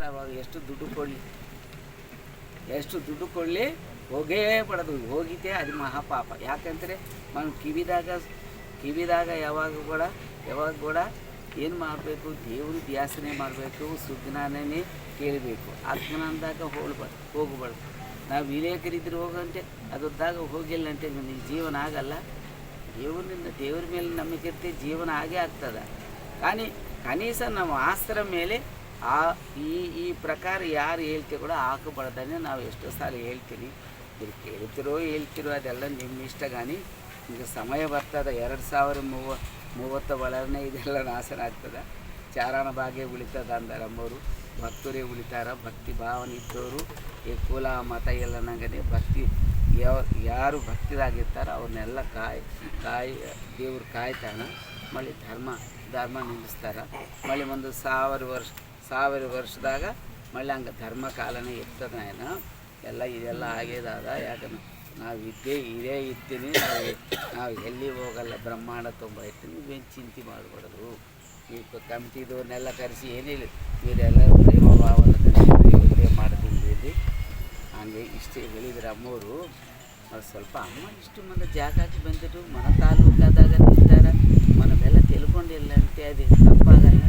ಅವಾಗ ಎಷ್ಟು ದುಡ್ಡು ಕೊಡಲಿ ಹೋಗೇ ಪಡೋದು, ಹೋಗಿದ್ದೆ ಅದು ಮಹಾಪಾಪ. ಯಾಕಂದರೆ మనం ಕಿವಿದಾಗ ಯಾವಾಗ ಕೂಡ ಏನು ಮಾಡಬೇಕು, ದೇವ್ರ ಧ್ಯಾಸನೆ ಮಾಡಬೇಕು, ಸುಜ್ಞಾನನೇ ಕೇಳಬೇಕು. ಅಜ್ಞಾನದಾಗ ಹೋಗಬಾರ್ದು. ನಾವು ವಿವೇಕರಿದ್ರೆ ಹೋಗಂತೆ ಅದ್ರದ್ದಾಗ ಹೋಗಿಲ್ಲಂತೆ ಜೀವನ ಆಗಲ್ಲ. ದೇವ್ರ ಮೇಲೆ ನಂಬಿಕೆ ಇರ್ತೀವಿ, ಜೀವನ ಆಗೇ ಆಗ್ತದೆ. కానీ ಕನೀಸ ನಾವು ಆಸ್ತ್ರ ಮೇಲೆ ಈ ಪ್ರಕಾರ ಯಾರು ಹೇಳ್ತೀವಿ ಕೂಡ ಹಾಕಬಾರ್ದನೆ ನಾವು ಎಷ್ಟೋ ಸಾಲ ಹೇಳ್ತೀನಿ. ಇದು ಹೇಳ್ತಿರೋ ಅದೆಲ್ಲ ನಿಮ್ಮ ಇಷ್ಟ. కానీ ಈಗ ಸಮಯ ಬರ್ತದೆ 2030 ಒಳಗನೆ ಇದೆಲ್ಲ ನಾಶನ ಆಗ್ತದೆ. ಚಾರಣ ಭಾಗ್ಯ ಉಳಿತದ ಅಂತಾರೆ ಅಮ್ಮವರು. ಭಕ್ತರೇ ಉಳಿತಾರ. ಭಕ್ತಿ ಭಾವನೆ ಇದ್ದವರು ಈ ಕುಲ ಮತ ಎಲ್ಲ ನಂಗೆ ಭಕ್ತಿ ಯಾರು ಭಕ್ತಿದಾಗಿರ್ತಾರೋ ಅವ್ರನ್ನೆಲ್ಲ ದೇವ್ರು ಕಾಯ್ತಾನ. ಮళ్ళీ ಧರ್ಮ ನಿಲ್ಲಿಸ್ತಾರೆ. ಮళ్ళీ ಒಂದು 1000 ವರ್ಷದಾಗ ಮళ్ళీ ಹಂಗೆ ಧರ್ಮ ಕಾಲನೇ ಇರ್ತದೆ. ಇದೆಲ್ಲ ಆಗ್ಯದ. ಯಾಕಂದ್ರೆ ನಾವು ಇದೇ ಇರ್ತೀನಿ, ನಾವು ಎಲ್ಲಿ ಹೋಗಲ್ಲ, ಬ್ರಹ್ಮಾಂಡ ತುಂಬ ಇರ್ತೀನಿ. ನೀವೇನು ಚಿಂತೆ ಮಾಡಬಾರ್ದು. ನೀವು ಕಮಿಟಿದವ್ರನ್ನೆಲ್ಲ ಕರೆಸಿ ಏನಿಲ್ಲ, ಇವರೆಲ್ಲರೂ ಪ್ರೇಮ ಭಾವನ ಒಳ್ಳೆ ಮಾಡ್ತೀನಿ ಹಂಗೆ ಇಷ್ಟೇ ಹೇಳಿದ್ರು ಅಮ್ಮವರು. ಅವ್ರು ಸ್ವಲ್ಪ ಅಮ್ಮ ಇಷ್ಟು ಮಂದಿ ಜಾಗ ಹಾಕಿ ಬಂದಿರು, ಮನ ತಾಲೂಕಾದಾಗ ನಿಂತಾರೆ, మనమెల్ల తెలుకొండిల్లంటే అది తప్పగల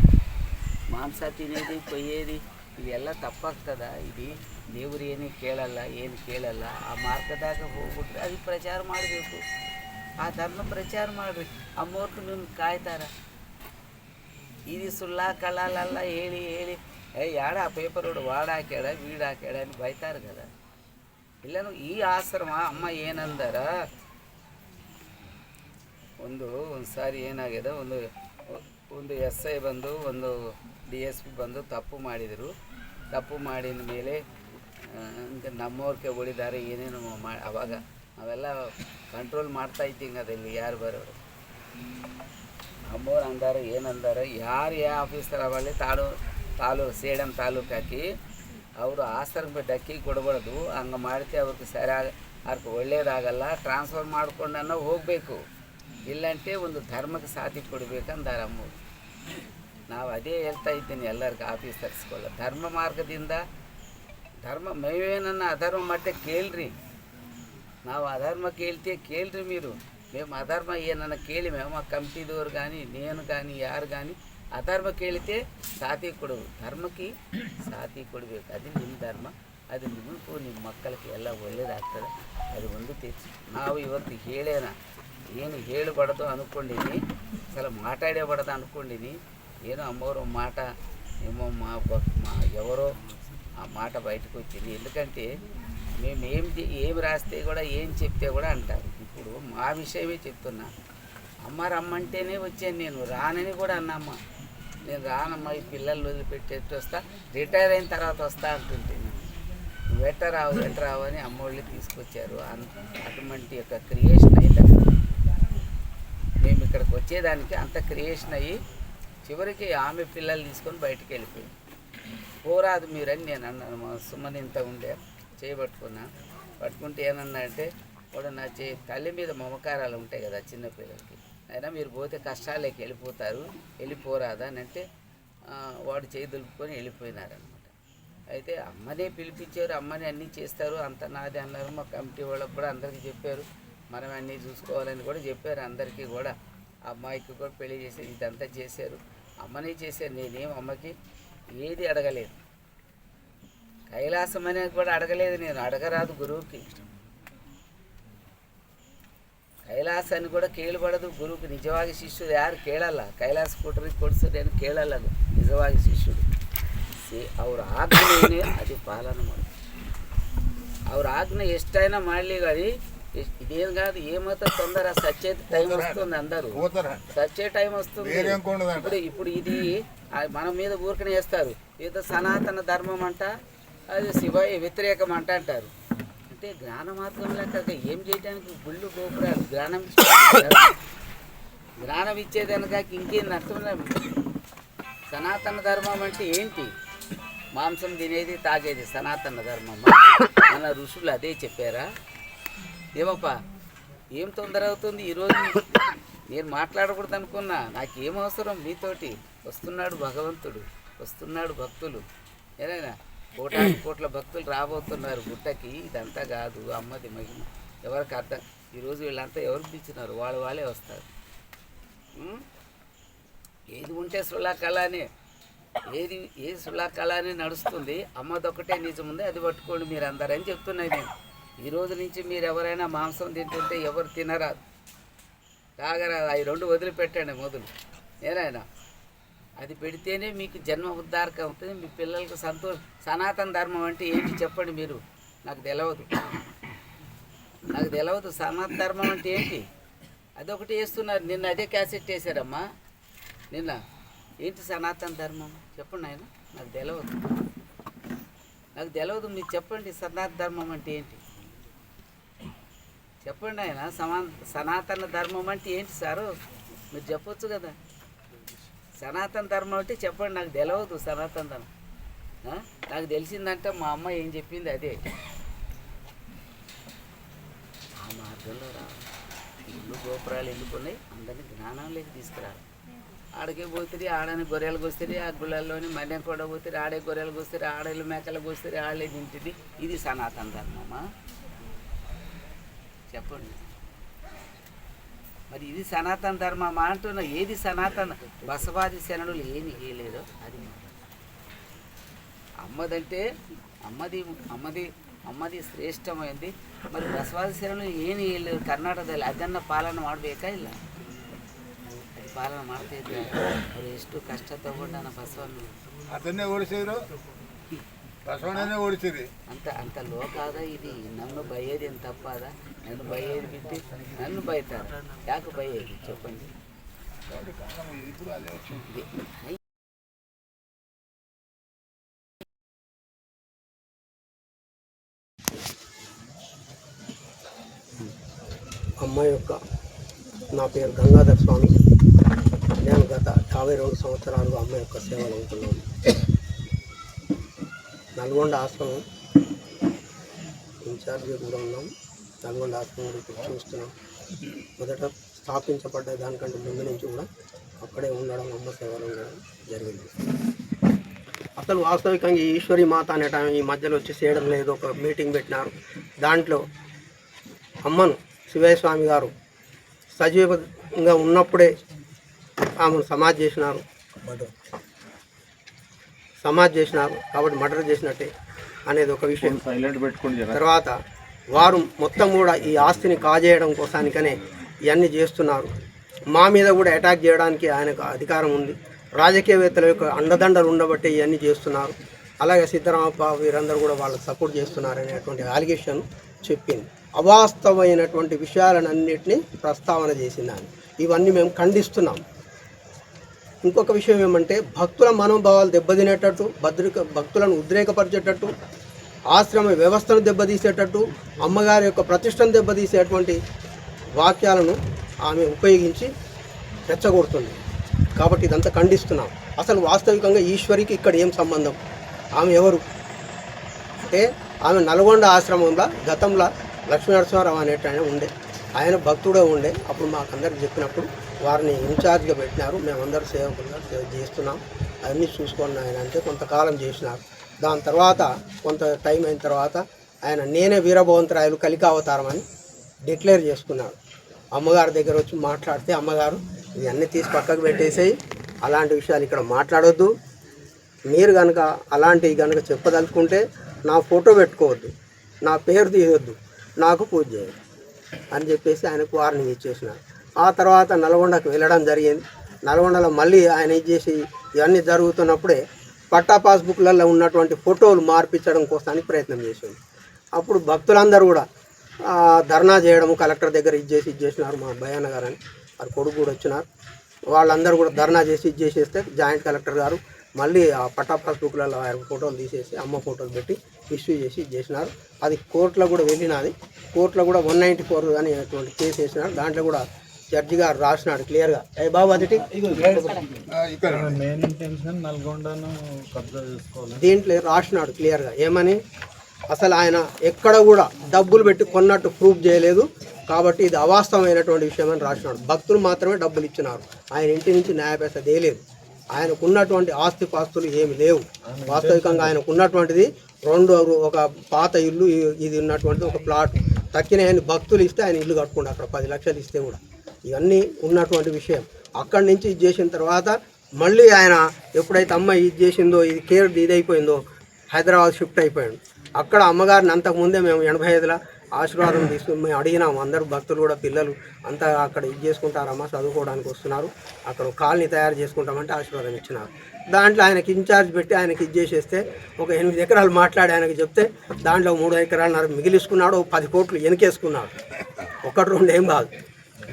ಮಾಂಸ ತಿನ್ನೋದು ಕೊಯ್ಯೋದು ಇವೆಲ್ಲ ತಪ್ಪಾಗ್ತದ. ಇದು ದೇವ್ರು ಏನು ಕೇಳಲ್ಲ. ಆ ಮಾರ್ಗದಾಗ ಹೋಗ್ಬಿಟ್ರೆ ಅದಕ್ಕೆ ಪ್ರಚಾರ ಮಾಡಬೇಕು. ಆ ಧರ್ಮ ಪ್ರಚಾರ ಮಾಡಿರಿ. ಅಮ್ಮವ್ರು ನಿಮ್ಗೆ ಕಾಯ್ತಾರ. ಇದು ಸುಳ್ಳ ಕಳ್ಳಲ್ಲ ಹೇಳಿ ಯಾಡ ಆ ಪೇಪರ್ ಹೊಡು ವಾಡ ಹಾಕ್ಯಾಡ ವೀಡು ಹಾಕ್ಯಾಡ ಅಂತ ಬೈತಾರೆ కదా. ಇಲ್ಲನು ಈ ಆಶ್ರಮ ಅಮ್ಮ ಏನಂದಾರ, ಒಂದು ಸಾರಿ ಏನಾಗಿದೆ, ಒಂದು SI ಬಂದು ಒಂದು DSP ಬಂದು ತಪ್ಪು ಮಾಡಿದರು. ತಪ್ಪು ಮಾಡಿದ ಮೇಲೆ ನಮ್ಮವ್ರಿಗೆ ಹೊಡಿದಾರೆ ಏನೇನು ಅವಾಗ ಅವೆಲ್ಲ ಕಂಟ್ರೋಲ್ ಮಾಡ್ತಾ ಇದ್ದೀವಿ. ಅದಲ್ಲಿ ಯಾರು ಬರೋರು ಅಮ್ಮವ್ರು ಅಂದಾರ ಏನಂದಾರ, ಯಾರು ಆಫೀಸರ್ ಅವಲ್ಲಿ ಸೇಡಂ ತಾಲೂಕು ಹಾಕಿ ಅವರು ಆಶ್ರಮ ಡಕ್ಕಿ ಕೊಡಬಾರ್ದು. ಹಂಗೆ ಮಾಡ್ತೀವಿ ಅವ್ರಿಗೆ ಸರಿಯಾಗಿ ಅವ್ರಿಗೆ ಒಳ್ಳೇದಾಗಲ್ಲ. ಟ್ರಾನ್ಸ್ಫರ್ ಮಾಡ್ಕೊಂಡು ಹೋಗಬೇಕು. ಇಲ್ಲಂటే ಒಂದು ಧರ್ಮಕ್ಕೆ ಸಾಥಿ ಕೊಡಬೇಕಂದಾರ ಅಮ್ಮವ್ರು. ನಾವು ಅದೇ ಹೇಳ್ತಾ ಇದ್ದೀನಿ ಎಲ್ಲರಿಗೂ ಆಫೀಸರ್ಸ್ಗಳ ಧರ್ಮ ಮಾರ್ಗದಿಂದ ಮೇವೇನನ್ನು ಅಧರ್ಮ ಮಾಡ್ತೆ ಕೇಳ್ರಿ. ನಾವು ಅಧರ್ಮ ಕೇಳ್ರಿ మీరు. మేము అధర్మ ఏమన్నా కేಳಿ మేము ఆ కమిటీదోరు కానీ నేను కానీ ಯಾರು కానీ ಅಧರ್ಮ ಕೇಳಿతే ಸಾಥಿ ಕೊಡವು, ಧರ್ಮಕ್ಕೆ ಸಾಥಿ ಕೊಡಬೇಕು. ಅದು ನಿಮ್ಮ ಧರ್ಮ, ಅದು ನಿಮಗೂ ನಿಮ್ಮ ಮಕ್ಕಳಿಗೆ ಎಲ್ಲ ಒಳ್ಳೇದಾಗ್ತದೆ. ಅದು ಒಂದು ತೆಚ್ಚು. ನಾವು ಇವತ್ತು ಏನು ಹೇಳಬಾರ್ದು ಅಂದ್ಕೊಂಡಿನಿ, ಅಸలు మాట్లాడబడదు అనుకోండిని. ఏదో అమ్మవారు మాట ఎవరో ఆ మాట బయటకు వచ్చింది. ఎందుకంటే మేము ఏం రాస్తే కూడా ఏం చెప్తే కూడా అంటారు. ఇప్పుడు మా విషయమే చెప్తున్నా. అమ్మ రమ్మంటేనే వచ్చాను, నేను రానని కూడా అన్నమ్మ. నేను రానమ్మ, ఈ పిల్లలు వదిలిపెట్టేట్టు వస్తా, రిటైర్ అయిన తర్వాత వస్తా అంటుంటే వెంటరావు అని అమ్మోళ్ళు తీసుకొచ్చారు. అటువంటి యొక్క క్రియేషన్ అయింది. మేము ఇక్కడికి వచ్చేదానికి అంత క్రియేషన్ అయ్యి చివరికి ఆమె పిల్లలు తీసుకొని బయటికి వెళ్ళిపోయింది. పోరాదు మీరని నేను అన్నాను. సుమన్ ఇంత ఉండే పట్టుకుంటే ఏమన్నా అంటే వాడు నా తల్లి మీద మమకారాలు ఉంటాయి కదా చిన్నపిల్లలకి, అయినా మీరు పోతే కష్టాలకి వెళ్ళిపోరాదా అని అంటే వాడు చేయి దులుపుకొని వెళ్ళిపోయినారనమాట. అయితే అమ్మనే పిలిపించారు, అమ్మని అన్నీ చేస్తారు, అంత నాది అన్నారు. మా కమిటీ వాళ్ళకి కూడా అందరికీ చెప్పారు, మనం అన్నీ చూసుకోవాలని కూడా చెప్పారు అందరికీ కూడా. అమ్మాయికి కూడా పెళ్లి చేసి ఇదంతా చేశారు, అమ్మనే చేశారు. నేనేం అమ్మకి ఏది అడగలేదు, కైలాసం అనేది కూడా అడగలేదు. నేను అడగరాదు గురువుకి, ಕೈಲಾಸನ್ನು ಕೂಡ ಕೇಳಬಾರ್ದು ಗುರುಗೆ. ನಿಜವಾಗಿ ಶಿಷ್ಯರು ಯಾರು ಕೇಳಲ್ಲ, ಕೈಲಾಸ ಕೊಟ್ಟರಿಗೆ ಕೊಡಿಸೋದೇನು ಕೇಳಲ್ಲ ನಿಜವಾಗಿ ಶಿಷ್ಯರು. ಅವ್ರ ಆಜ್ಞೆ ಅದು ಪಾಲನೆ ಮಾಡೋದು. ಅವ್ರ ఆజ్ఞ ఎಷ್ಟైనా ಮಾಡಲಿ కానీ ఇదేం కాదు. ఏమైతే తొందర సచ్చే టైం వస్తుంది, అందరూ సచ్చే టైం వస్తుంది. ఇప్పుడు ఇది మన మీద ఊరికనే వేస్తారు. ఏదో సనాతన ధర్మం అంట, అది శివయ్య వ్యతిరేకం అంటారు. అంటే జ్ఞాన మార్గంలో అక్కడ ఏం చేయడానికి గుళ్ళు గోపురాలు, జ్ఞానం ఇచ్చేదనక ఇంకేం అర్థం. సనాతన ధర్మం అంటే ఏంటి? మాంసం తినేది తాగేది సనాతన ధర్మం. మన ఋషులు అదే చెప్పారా? ఏమప్పా ఏం తొందర అవుతుంది? ఈరోజు నేను మాట్లాడకూడదు అనుకున్నా, నాకేం అవసరం మీతోటి. వస్తున్నాడు భగవంతుడు, వస్తున్నాడు భక్తులు. ఏదైనా కోట్ల భక్తులు రాబోతున్నారు గుట్టకి. ఇదంతా కాదు అమ్మది మహిమ. ఎవరికి అర్థం ఈరోజు వీళ్ళంతా ఎవరు పిలిచినారు? వాళ్ళే వస్తారు. ఏది ఉంటే సులాకళనే, ఏ సులాకళనే నడుస్తుంది. అమ్మదొక్కటే నిజం ఉంది, అది పట్టుకోండి మీరు అందరని చెప్తున్నాయి నేను. ఈరోజు నుంచి మీరు ఎవరైనా మాంసం తింటుంటే ఎవరు తినరాదు, తాగరాదు. అవి 2 వదిలిపెట్టండి మొదలు. నేనైనా అది పెడితేనే మీకు జన్మ ఉద్ధారకం అవుతుంది. మీ పిల్లలకు సనాతన ధర్మం అంటే ఏంటి చెప్పండి మీరు. నాకు తెలియదు సనాతన ధర్మం అంటే ఏంటి. అదొకటి వేస్తున్నారు. నిన్న అదే క్యాసెట్ వేసారమ్మా. నిన్న ఏంటి సనాతన ధర్మం చెప్పండి ఆయన. నాకు తెలియదు మీరు చెప్పండి. సనాతన ధర్మం అంటే ఏంటి చెప్పండి ఆయన. సనాతన ధర్మం అంటే ఏంటి సారు మీరు చెప్పొచ్చు కదా. సనాతన ధర్మం అంటే చెప్పండి. నాకు తెలియదు సనాతన ధర్మం. నాకు తెలిసిందంటే మా అమ్మ ఏం చెప్పింది అదే. ఆ మార్గంలో రావాలి. ఇల్లు గోపురాలు ఎన్నుకున్నాయి, అందరినీ జ్ఞానంలోకి తీసుకురావాలి. ఆడకే పోతుంది, ఆడని గొర్రెలు కోస్తుంది, ఆ గుళ్ళల్లోని మన్యం కూడా పోతుంది, ఆడే గొర్రెలు కోస్తుంది, ఆడేళ్ళు మేకలు కోస్తుంది, ఆడే తింటుంది. ఇది సనాతన ధర్మమా చెప్పండి. మరి ఇది సనాతన ధర్మమా అంటున్నా. ఏది సనాతన? బసవాది శరణులు ఏమి చేయలేదో అది అమ్మదంటే అమ్మది శ్రేష్టమైంది. మరి ಬಸವಾದಿ ಶರಣು ಏನು ಇಲ್ಲ ಕರ್ನಾಟಕದಲ್ಲಿ ಅದನ್ನು ಪಾಲನೆ ಮಾಡಬೇಕಾ ಇಲ್ಲ? ಅದು ಪಾಲನೆ ಮಾಡ್ತಾ ಇದ್ದಾರೆ. ಅವರು ಎಷ್ಟು ಕಷ್ಟ ತಗೊಂಡು ನನ್ನ ಬಸವಣ್ಣ ಅದನ್ನೇ ಓಡಿಸಿದ್ರು, ಬಸವಣ್ಣನೇ ಓಡಿಸಿರಿ ಅಂತ ಲೋಕ ಅದ. ಇದು ನನ್ನು ಬೈಯೋದು ಏನು ತಪ್ಪದ? నన్ను బయ్యేది బిట్టి నన్ను బయతారు. యాకు బయ్యేది చెప్పండి. అమ్మ యొక్క నా పేరు గంగాధర్ స్వామి. నేను గత 52 సంవత్సరాలుగా అమ్మ యొక్క సేవలు ఉంటున్నాను. నల్గొండ ఆశ్రమం ఇన్ఛార్జిగా కూడా ఉన్నాం. నల్గొండ ఆశ్రమం ఇప్పుడు చూస్తున్నాం. మొదట స్థాపించబడ్డ దానికంటే ముందు నుంచి కూడా అక్కడే ఉండడం, అమ్మ సేవలు ఉండడం జరిగింది. అసలు వాస్తవికంగా ఈశ్వరి మాత అనే టైం ఈ మధ్యలో వచ్చి చేయడం లేదు. ఒక మీటింగ్ పెట్టినారు. దాంట్లో అమ్మను శివయ్య స్వామి గారు సజీవంగా ఉన్నప్పుడే ఆమెను సమాధి చేసినారు కాబట్టి మర్డర్ చేసినట్టే అనేది ఒక విషయం. తర్వాత వారు మొత్తం కూడా ఈ ఆస్తిని కాజేయడం కోసానికనే ఇవన్నీ చేస్తున్నారు. మా మీద కూడా అటాక్ చేయడానికి ఆయనకు అధికారం ఉంది. రాజకీయవేత్తల యొక్క అండదండలు ఉండబట్టే ఇవన్నీ చేస్తున్నారు. అలాగే సిద్ధరామప్ప వీరందరూ కూడా వాళ్ళకి సపోర్ట్ చేస్తున్నారు అనేటువంటి అలిగేషన్ చెప్పింది. అవాస్తవమైనటువంటి విషయాలన్నింటినీ ప్రస్తావన చేసిందని ఇవన్నీ మేము ఖండిస్తున్నాం. ఇంకొక విషయం ఏమంటే భక్తుల మనోభావాలు దెబ్బతినేటట్టు, భక్తులను ఉద్రేకపరిచేటట్టు, ఆశ్రమ వ్యవస్థను దెబ్బతీసేటట్టు, అమ్మగారి యొక్క ప్రతిష్టను దెబ్బతీసేటువంటి వాక్యాలను ఆమె ఉపయోగించి రెచ్చగొడుతుంది. కాబట్టి ఇదంతా ఖండిస్తున్నాం. అసలు వాస్తవికంగా ఈశ్వరికి ఇక్కడ ఏం సంబంధం? ఆమె ఎవరు అంటే ఆమె నల్గొండ ఆశ్రమంలో గతంలో లక్ష్మీనరసింహారావు అనేట ఆయన ఉండే, ఆయన భక్తుడే ఉండే. అప్పుడు మాకందరికి చెప్పినప్పుడు వారిని ఇన్ఛార్జ్గా పెట్టినారు. మేమందరూ సేవకులుగా సేవ చేస్తున్నాం, అవన్నీ చూసుకోండి ఆయన అంటే కొంతకాలం చేసినారు. దాని తర్వాత కొంత టైం అయిన తర్వాత ఆయన నేనే వీరభవంతరాయలు కలికావతారం అని డిక్లేర్ చేసుకున్నాడు. అమ్మగారి దగ్గర వచ్చి మాట్లాడితే అమ్మగారు ఇవన్నీ తీసి పక్కకు పెట్టేసేయి, అలాంటి విషయాలు ఇక్కడ మాట్లాడొద్దు, మీరు కనుక అలాంటివి కనుక చెప్పదలుచుకుంటే నా ఫోటో పెట్టుకోవద్దు, నా పేరు తీయొద్దు, నాకు పూజ చేయాలి అని చెప్పేసి ఆయనకు వార్నింగ్ ఇచ్చేసినారు. ఆ తర్వాత నల్గొండకు వెళ్ళడం జరిగింది. నల్గొండలో మళ్ళీ ఆయన ఇచ్చేసి ఇవన్నీ జరుగుతున్నప్పుడే పట్టా పాస్బుక్లలో ఉన్నటువంటి ఫోటోలు మార్పించడం కోసానికి ప్రయత్నం చేసింది. అప్పుడు భక్తులందరూ కూడా ధర్నా చేయడము కలెక్టర్ దగ్గర ఇచ్చేసినారు. మా భయాన గారు అని వారి కొడుకు కూడా వచ్చినారు. వాళ్ళందరూ కూడా ధర్నా చేసి ఇచ్చేసేస్తే జాయింట్ కలెక్టర్ గారు మళ్ళీ ఆ పట్టా పాస్బుక్లలో ఆయన ఫోటోలు తీసేసి అమ్మ ఫోటోలు పెట్టి ఇష్యూ చేసి చేసినారు. అది కోర్టులో కూడా వెళ్ళినది. కోర్టులో కూడా 194 అనేటువంటి కేసు వేసినారు. దాంట్లో కూడా జడ్జి గారు రాసినాడు క్లియర్గా. ఏ బాబు అది దీంట్లో రాసినాడు క్లియర్గా ఏమని, అసలు ఆయన ఎక్కడ కూడా డబ్బులు పెట్టి కొన్నట్టు ప్రూఫ్ చేయలేదు కాబట్టి ఇది అవాస్తవమైనటువంటి విషయం అని రాసినాడు. భక్తులు మాత్రమే డబ్బులు ఇచ్చినారు, ఆయన ఇంటి నుంచి న్యాయపేస తేలేదు. ఆయనకు ఉన్నటువంటి ఆస్తిపాస్తులు ఏమి లేవు. వాస్తవికంగా ఆయనకు ఉన్నటువంటిది ఒక పాత ఇల్లు, ఇది ఉన్నటువంటి ఒక ప్లాట్. తక్కిన ఆయన భక్తులు ఇస్తే ఆయన ఇల్లు కట్టుకుంటాడు అక్కడ 10 లక్షలు ఇస్తే కూడా. ఇవన్నీ ఉన్నటువంటి విషయం. అక్కడి నుంచి ఇది చేసిన తర్వాత మళ్ళీ ఆయన ఎప్పుడైతే అమ్మ ఇది చేసిందో, ఇది కేర్ ఇదైపోయిందో, హైదరాబాద్ షిఫ్ట్ అయిపోయాడు. అక్కడ అమ్మగారిని అంతకుముందే మేము 85లో ఆశీర్వాదం తీసుకుని మేము అడిగినాము. అందరూ భక్తులు కూడా పిల్లలు అంతా అక్కడ ఇది చేసుకుంటారమ్మా, చదువుకోవడానికి వస్తున్నారు, అక్కడ కాలనీ తయారు చేసుకుంటామంటే ఆశీర్వాదం ఇచ్చినారు. దాంట్లో ఆయనకి ఇన్ఛార్జ్ పెట్టి ఆయనకి ఇది చేసేస్తే ఒక 8 ఎకరాలు మాట్లాడి ఆయనకి చెప్తే దాంట్లో 3 ఎకరాలున్నర మిగిలిసుకున్నాడు. 10 కోట్లు వెనకేసుకున్నాడు. 1-2 ఏం కాదు,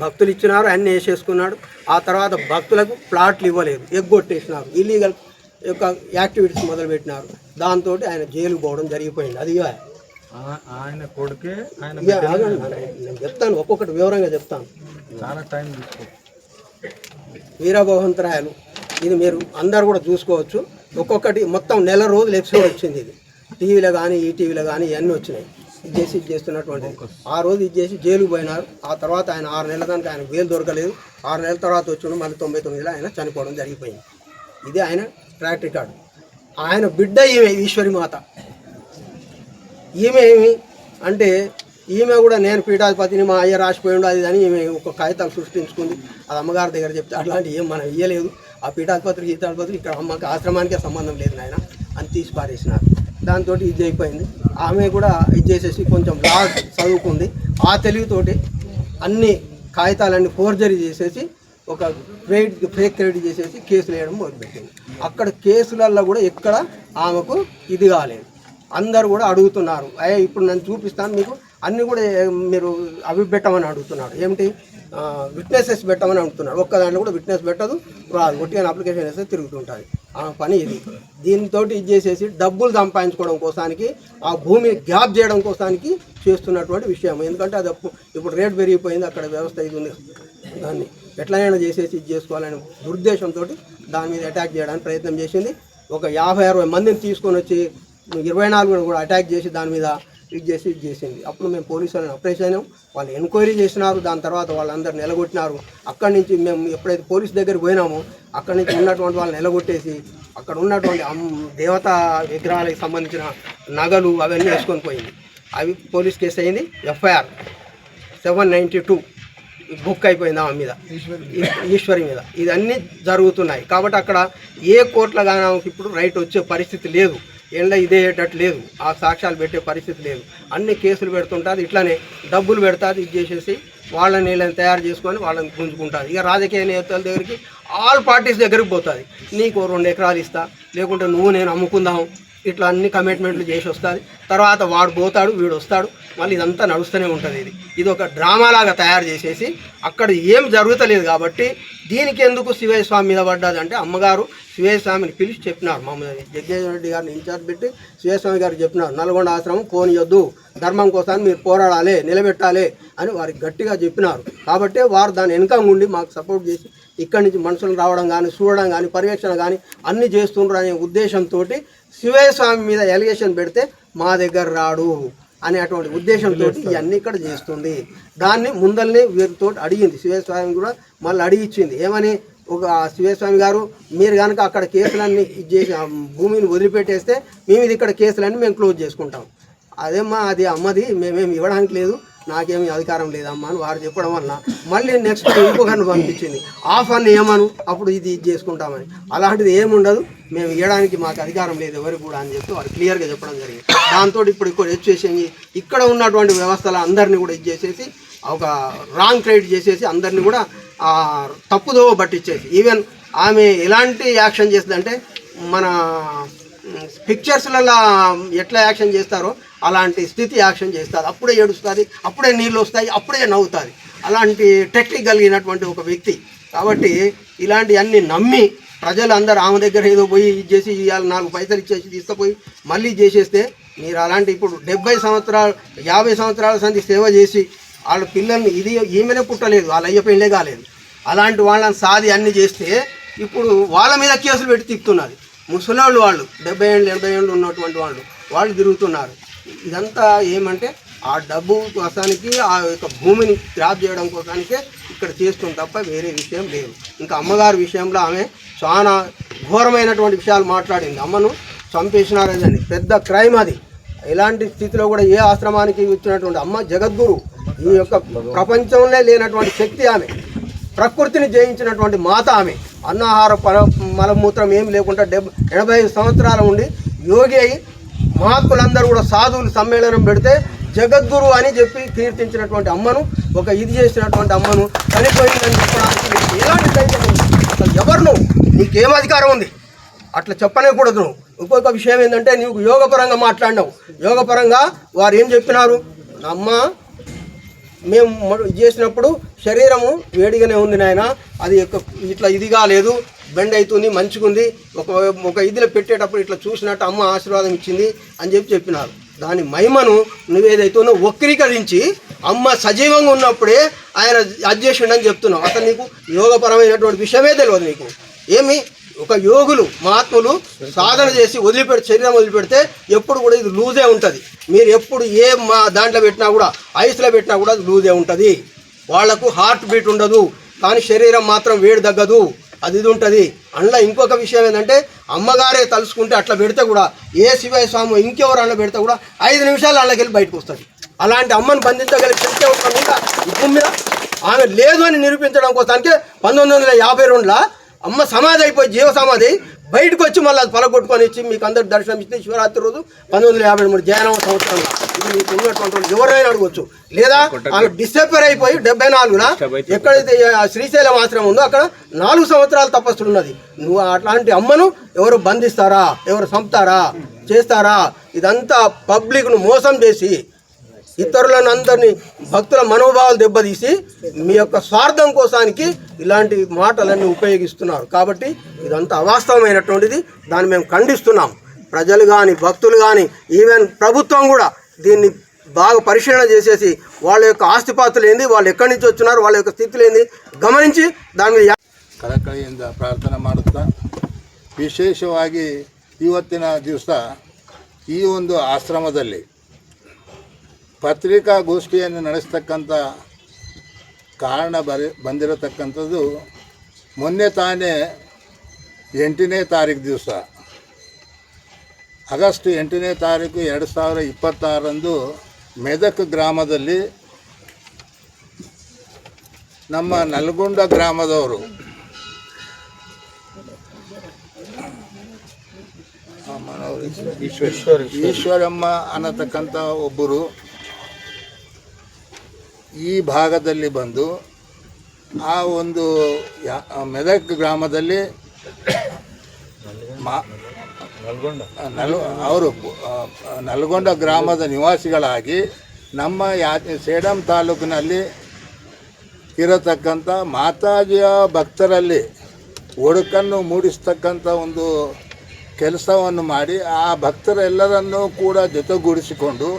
భక్తులు ఇచ్చినారు, అన్నీ వేసేసుకున్నాడు. ఆ తర్వాత భక్తులకు ప్లాట్లు ఇవ్వలేదు, ఎగ్గొట్టేసినారు, ఇల్లీగల్ యొక్క యాక్టివిటీస్ మొదలుపెట్టినారు. దాంతో ఆయన జైలుకు పోవడం జరిగిపోయింది. అది ఆయన కొడుకే నేను చెప్తాను, ఒక్కొక్కటి వివరంగా చెప్తాను. చాలా టైం తీసుకో. వీరభవంతరాయలు ఇది మీరు అందరు కూడా చూసుకోవచ్చు. ఒక్కొక్కటి మొత్తం నెల రోజులు ఎపిసోడ్ వచ్చింది. ఇది టీవీలో కానీ ఈటీవీలో కానీ ఇవన్నీ వచ్చినాయి. ఇది చేస్తున్నటువంటిది. ఆ రోజు ఇది చేసి జైలుకు పోయినారు. ఆ తర్వాత ఆయన 6 నెలల దానికి ఆయన బెయిల్ దొరకలేదు. 6 నెలల తర్వాత వచ్చిండు. మళ్ళీ 99లో ఆయన చనిపోవడం జరిగిపోయింది. ఇది ఆయన ట్రాక్ రికార్డు. ఆయన బిడ్డ ఈమె ఈశ్వరి మాత. ఈమె ఏమి అంటే ఈమె కూడా నేను పీఠాధిపతిని, మా అయ్య రాసిపోయిండు అది అని ఈమె ఒక కాగితాలు సృష్టించుకుంది. అది అమ్మగారి దగ్గర చెప్తే అట్లాంటి ఏం మనం ఇయ్యలేదు. ఆ పీఠాధిపతులు గీతాధిపతులు ఇక్కడ అమ్మకి ఆశ్రమానికే సంబంధం లేదు నాయన అని తీసి పారేసినారు. దాంతో ఇది అయిపోయింది. ఆమె కూడా ఇది చేసేసి కొంచెం లా చదువుకుంది. ఆ తెలివితోటి అన్ని కాగితాలన్నీ ఫోర్జరీ చేసేసి ఒక ఫేక్ క్రెడిట్ చేసేసి కేసులు వేయడం మొదలుపెట్టింది. అక్కడ కేసులలో కూడా ఎక్కడ ఆమెకు ఇది కాలేదు. అందరు కూడా అడుగుతున్నారు, అయ్యా ఇప్పుడు నన్ను చూపిస్తాను మీకు అన్నీ కూడా మీరు అవి పెట్టమని అడుగుతున్నాడు. ఏమిటి విట్నెసెస్ పెట్టమని అడుగుతున్నాడు. ఒక్క దాంట్లో కూడా విట్నెస్ పెట్టదు, రాదు, ఒట్టిగా అప్లికేషన్ వేస్తే తిరుగుతుంటుంది. ఆ పని ఇది. దీంతో ఇది చేసేసి డబ్బులు సంపాదించుకోవడం కోసానికి, ఆ భూమిని గ్యాప్ చేయడం కోసానికి చేస్తున్నటువంటి విషయం. ఎందుకంటే అది ఇప్పుడు రేట్ పెరిగిపోయింది, అక్కడ వ్యవస్థ ఇది ఉంది, దాన్ని ఎట్లయినా చేసేసి ఇది చేసుకోవాలనే దురుద్దేశంతో దాని మీద అటాక్ చేయడానికి ప్రయత్నం చేసింది. ఒక 50-60 మందిని తీసుకొని వచ్చి 24 కూడా అటాక్ చేసి దాని మీద ఇది చేసింది. అప్పుడు మేము పోలీసు వాళ్ళని అప్రోచ్ అయినాం. వాళ్ళు ఎంక్వైరీ చేసినారు. దాని తర్వాత వాళ్ళందరూ నిలగొట్టినారు. అక్కడి నుంచి మేము ఎప్పుడైతే పోలీస్ దగ్గరికి పోయినామో అక్కడి నుంచి ఉన్నటువంటి వాళ్ళని నిలగొట్టేసి అక్కడ ఉన్నటువంటి దేవతా విగ్రహాలకు సంబంధించిన నగలు అవన్నీ వేసుకొని పోయింది. అవి పోలీస్ కేసు అయింది. FIR 792 బుక్ అయిపోయింది ఆమె మీద, ఈశ్వరి మీద. ఇదన్నీ జరుగుతున్నాయి. కాబట్టి అక్కడ ఏ కోర్టులో కానీ ఆమెకి ఇప్పుడు రైట్ వచ్చే పరిస్థితి లేదు. ఎండ ఇదేటట్టు లేదు, ఆ సాక్ష్యాలు పెట్టే పరిస్థితి లేదు. అన్ని కేసులు పెడుతుంటుంది. ఇట్లానే డబ్బులు పెడుతుంది. ఇది చేసేసి వాళ్ళని వీళ్ళని తయారు చేసుకొని వాళ్ళని గుంజుకుంటుంది. ఇక రాజకీయ నేతల దగ్గరికి ఆల్ పార్టీస్ దగ్గరికి పోతుంది. నీకు 2 ఎకరాలు ఇస్తా, లేకుంటే నువ్వు నేను అమ్ముకుందాం, ఇట్లా అన్ని కమిట్మెంట్లు చేసి వస్తుంది. తర్వాత వాడు పోతాడు, వీడు వస్తాడు, మళ్ళీ ఇదంతా నడుస్తూనే ఉంటుంది. ఇది ఒక డ్రామాలాగా తయారు చేసేసి అక్కడ ఏం జరుగుతలేదు. కాబట్టి దీనికి ఎందుకు శివయ్య స్వామి మీద పడ్డది అంటే అమ్మగారు శివయ్య స్వామిని పిలిచి చెప్పినారు. మమ్మల్ని జగ్గేశ్వర రెడ్డి గారిని ఇన్ఛార్జ్ పెట్టి శివయ్య స్వామి గారికి చెప్పినారు, నల్గొండ ఆశ్రమం పోనీయొద్దు, ధర్మం కోసాన్ని మీరు పోరాడాలి, నిలబెట్టాలి అని వారికి గట్టిగా చెప్పినారు. కాబట్టి వారు దాని వెనుక ఉండి మాకు సపోర్ట్ చేసి ఇక్కడి నుంచి మనుషులు రావడం కానీ, చూడడం కానీ, పర్యవేక్షణ కానీ అన్నీ చేస్తుండ్రు అనే ఉద్దేశంతో శివయ్య స్వామి మీద ఎలిగేషన్ పెడితే మా దగ్గర రాడు అనేటువంటి ఉద్దేశంతో ఇవన్నీ ఇక్కడ చేస్తుంది. దాన్ని ముందల్ని వీరితో అడిగింది. శివయ్య స్వామి కూడా మళ్ళీ అడిగిచ్చింది. ఏమని, ఒక శివయ్య స్వామి గారు మీరు కనుక అక్కడ కేసులన్నీ చేసి భూమిని వదిలిపెట్టేస్తే మేము ఇది ఇక్కడ కేసులన్నీ మేము క్లోజ్ చేసుకుంటాం. అదేమ్మా అది అమ్మది, మేమేమి ఇవ్వడానికి లేదు, నాకేమీ అధికారం లేదమ్మా అని వారు చెప్పడం వల్ల మళ్ళీ నెక్స్ట్ ఇంకొకరిని పంపించింది. ఆఫ్ అని ఏమను, అప్పుడు ఇది చేసుకుంటామని. అలాంటిది ఏముండదు, మేము ఇవ్వడానికి మాకు అధికారం లేదు ఎవరికి కూడా అని చెప్పి వారు క్లియర్గా చెప్పడం జరిగింది. దాంతో ఇప్పుడు వచ్చేసి ఇక్కడ ఉన్నటువంటి వ్యవస్థల అందరినీ కూడా ఇచ్చేసేసి ఒక రాంగ్ క్రెడిట్ చేసేసి అందరినీ కూడా తప్పుదో పట్టించేసి, ఈవెన్ ఆమె ఎలాంటి యాక్షన్ చేస్తుందంటే మన పిక్చర్స్లలో ఎట్లా యాక్షన్ చేస్తారో అలాంటి స్థితి యాక్షన్ చేస్తుంది. అప్పుడే ఏడుస్తుంది, అప్పుడే నీళ్ళు వస్తాయి, అప్పుడే నవ్వుతుంది. అలాంటి టెక్నిక్ కలిగినటువంటి ఒక వ్యక్తి. కాబట్టి ఇలాంటివన్నీ నమ్మి ప్రజలందరూ ఆమె దగ్గర ఏదో పోయి ఇచ్చేసి ఇవాళ 4 పైసలు ఇచ్చేసి తీసుకుపోయి మళ్ళీ చేసేస్తే మీరు అలాంటి ఇప్పుడు 70 సంవత్సరాలు 50 సంవత్సరాల సంధి సేవ చేసి వాళ్ళ పిల్లల్ని ఇది ఈమెనే పుట్టలేదు, వాళ్ళ అయ్య పెళ్ళే కాలేదు, అలాంటి వాళ్ళని సాది అన్నీ చేస్తే ఇప్పుడు వాళ్ళ మీద కేసులు పెట్టి తిప్పుతున్నది. ముసలోళ్ళు వాళ్ళు 70 ఏళ్ళు 80 ఏళ్ళు ఉన్నటువంటి వాళ్ళు తిరుగుతున్నారు. ఇదంతా ఏమంటే ఆ డబ్బు కోసానికి, ఆ యొక్క భూమిని గ్రాప్ చేయడం కోసానికే ఇక్కడ చేస్తుంది తప్ప వేరే విషయం లేదు. ఇంకా అమ్మగారి విషయంలో ఆమె చాలా ఘోరమైనటువంటి విషయాలు మాట్లాడింది. అమ్మను చంపేసినారని పెద్ద క్రైమ్ అది. ఎలాంటి స్థితిలో కూడా ఏ ఆశ్రమానికి వచ్చినటువంటి అమ్మ జగద్గురు, ఈ యొక్క ప్రపంచంలో లేనటువంటి శక్తి ఆమె, ప్రకృతిని జయించినటువంటి మాత ఆమె. అన్నాహార మలమూత్రం ఏమి లేకుండా 85 సంవత్సరాల ఉండి యోగి అయి మహాత్ములందరూ కూడా సాధువులు సమ్మేళనం పెడితే జగద్గురు అని చెప్పి కీర్తించినటువంటి అమ్మను, ఒక ఇది చేసినటువంటి అమ్మను చనిపోయిందని చెప్పడానికి ఎలాంటి ధైర్యం ఉంది? అసలు ఎవరు నువ్వు? నీకేం అధికారం ఉంది? అట్లా చెప్పనేకూడదు నువ్వు. ఇంకొక విషయం ఏంటంటే, నీకు యోగపరంగా మాట్లాడినావు. యోగపరంగా వారు ఏం చెప్పినారు? అమ్మ మేము చేసినప్పుడు శరీరము వేడిగానే ఉంది నాయన, అది ఇట్లా ఇదిగా లేదు, బెండ్ అవుతుంది, మంచిగుంది, ఒక ఇదిలో పెట్టేటప్పుడు ఇట్లా చూసినట్టు అమ్మ ఆశీర్వాదం ఇచ్చింది అని చెప్పినారు. దాని మహిమను నువ్వేదైతే వక్రీకరించి అమ్మ సజీవంగా ఉన్నప్పుడే ఆయన అధ్యక్షుడని చెప్తున్నావు. అసలు నీకు యోగపరమైనటువంటి విషయమే తెలియదు. నీకు ఏమి ఒక యోగులు మహాత్ములు సాధన చేసి శరీరం వదిలిపెడితే ఎప్పుడు కూడా ఇది లూజే ఉంటుంది. మీరు ఎప్పుడు ఏ దాంట్లో పెట్టినా కూడా, ఐస్లో పెట్టినా కూడా అది లూజే ఉంటుంది. వాళ్లకు హార్ట్ బీట్ ఉండదు, కానీ శరీరం మాత్రం వేడి తగ్గదు, అది ఇది ఉంటుంది. అందులో ఇంకొక విషయం ఏంటంటే, అమ్మగారే తలుసుకుంటే అట్లా పెడితే కూడా, ఏ శివయ్య స్వామి ఇంకెవరు అన్న పెడితే కూడా 5 నిమిషాలు అందులోకి వెళ్ళి బయటకు వస్తుంది. అలాంటి అమ్మను బంధించగలిగే శక్తి ఉంటుందా ఈ భూమి మీద? ఆమె లేదు అని నిరూపించడం కోసానికి 1952లో అమ్మ సమాధి అయిపోయి జీవ సమాధి బయటకు వచ్చి మళ్ళీ అది పలగొట్టుకొని ఇచ్చి మీకు అందరు దర్శనం ఇచ్చింది శివరాత్రి రోజు 1953 జయనవ సంవత్సరంలో. ఇది మీకు ఉన్నటువంటి ఎవరైనా అడగవచ్చు. లేదా ఆమె డిసెంబర్ అయిపోయి 74లో ఎక్కడైతే శ్రీశైలం ఆశ్రమం ఉందో అక్కడ 4 సంవత్సరాలు తపస్సులు ఉన్నది. నువ్వు అట్లాంటి అమ్మను ఎవరు బంధిస్తారా? ఎవరు చంపుతారా? చేస్తారా? ఇదంతా పబ్లిక్ను మోసం చేసి ఇతరులను అందరినీ భక్తుల మనోభావాలు దెబ్బతీసి మీ యొక్క స్వార్థం కోసానికి ఇలాంటి మాటలన్నీ ఉపయోగిస్తున్నారు. కాబట్టి ఇదంతా అవాస్తవమైనటువంటిది. దాన్ని మేము ఖండిస్తున్నాం. ప్రజలు కానీ, భక్తులు కానీ, ఈవెన్ ప్రభుత్వం కూడా దీన్ని బాగా పరిశీలన చేసేసి వాళ్ళ యొక్క ಆಸ್ತಿಪಾತ್ರలు ఏంది, వాళ్ళు ಎಕ್ಕడి నుంచి వచ్చినారు, వాళ్ళ యొక్క స్థಿತಿలు ఏంది ಗಮನಿಸಿ దాని మీద ಕಳಕಳಿಯಿಂದ ಪ್ರಾರ್ಥನೆ ಮಾಡುತ್ತಾ, ವಿಶೇಷವಾಗಿ ಇವತ್ತಿನ ದಿವಸ ಈ ಒಂದು ಆಶ್ರಮದಲ್ಲಿ ಪತ್ರಿಕಾಗೋಷ್ಠಿಯನ್ನು ನಡೆಸ್ತಕ್ಕಂಥ ಕಾರಣ ಬಂದಿರತಕ್ಕಂಥದ್ದು, ಮೊನ್ನೆ ತಾನೇ 8ನೇ ತಾರೀಕು ದಿವಸ, ಆಗಸ್ಟ್ 8ನೇ ತಾರೀಕು 2026ರಂದು ಮೆದಕ್ ಗ್ರಾಮದಲ್ಲಿ ನಮ್ಮ ನಲ್ಗೊಂಡ ಗ್ರಾಮದವರು ಈಶ್ವರಮ್ಮ ಅನ್ನತಕ್ಕಂಥ ಒಬ್ಬರು ಈ ಭಾಗದಲ್ಲಿ ಬಂದು ಆ ಒಂದು ಮೆದಕ್ ಗ್ರಾಮದಲ್ಲಿ ಅವರು ನಲ್ಗೊಂಡ ಗ್ರಾಮದ ನಿವಾಸಿಗಳಾಗಿ ನಮ್ಮ ಸೇಡಂ ತಾಲೂಕಿನಲ್ಲಿ ಇರತಕ್ಕಂಥ ಮಾತಾಜಿಯ ಭಕ್ತರಲ್ಲಿ ಒಡಕನ್ನು ಮೂಡಿಸ್ತಕ್ಕಂಥ ಒಂದು ಕೆಲಸವನ್ನು ಮಾಡಿ ಆ ಭಕ್ತರೆಲ್ಲರನ್ನೂ ಕೂಡ ಜೊತೆಗೂಡಿಸಿಕೊಂಡು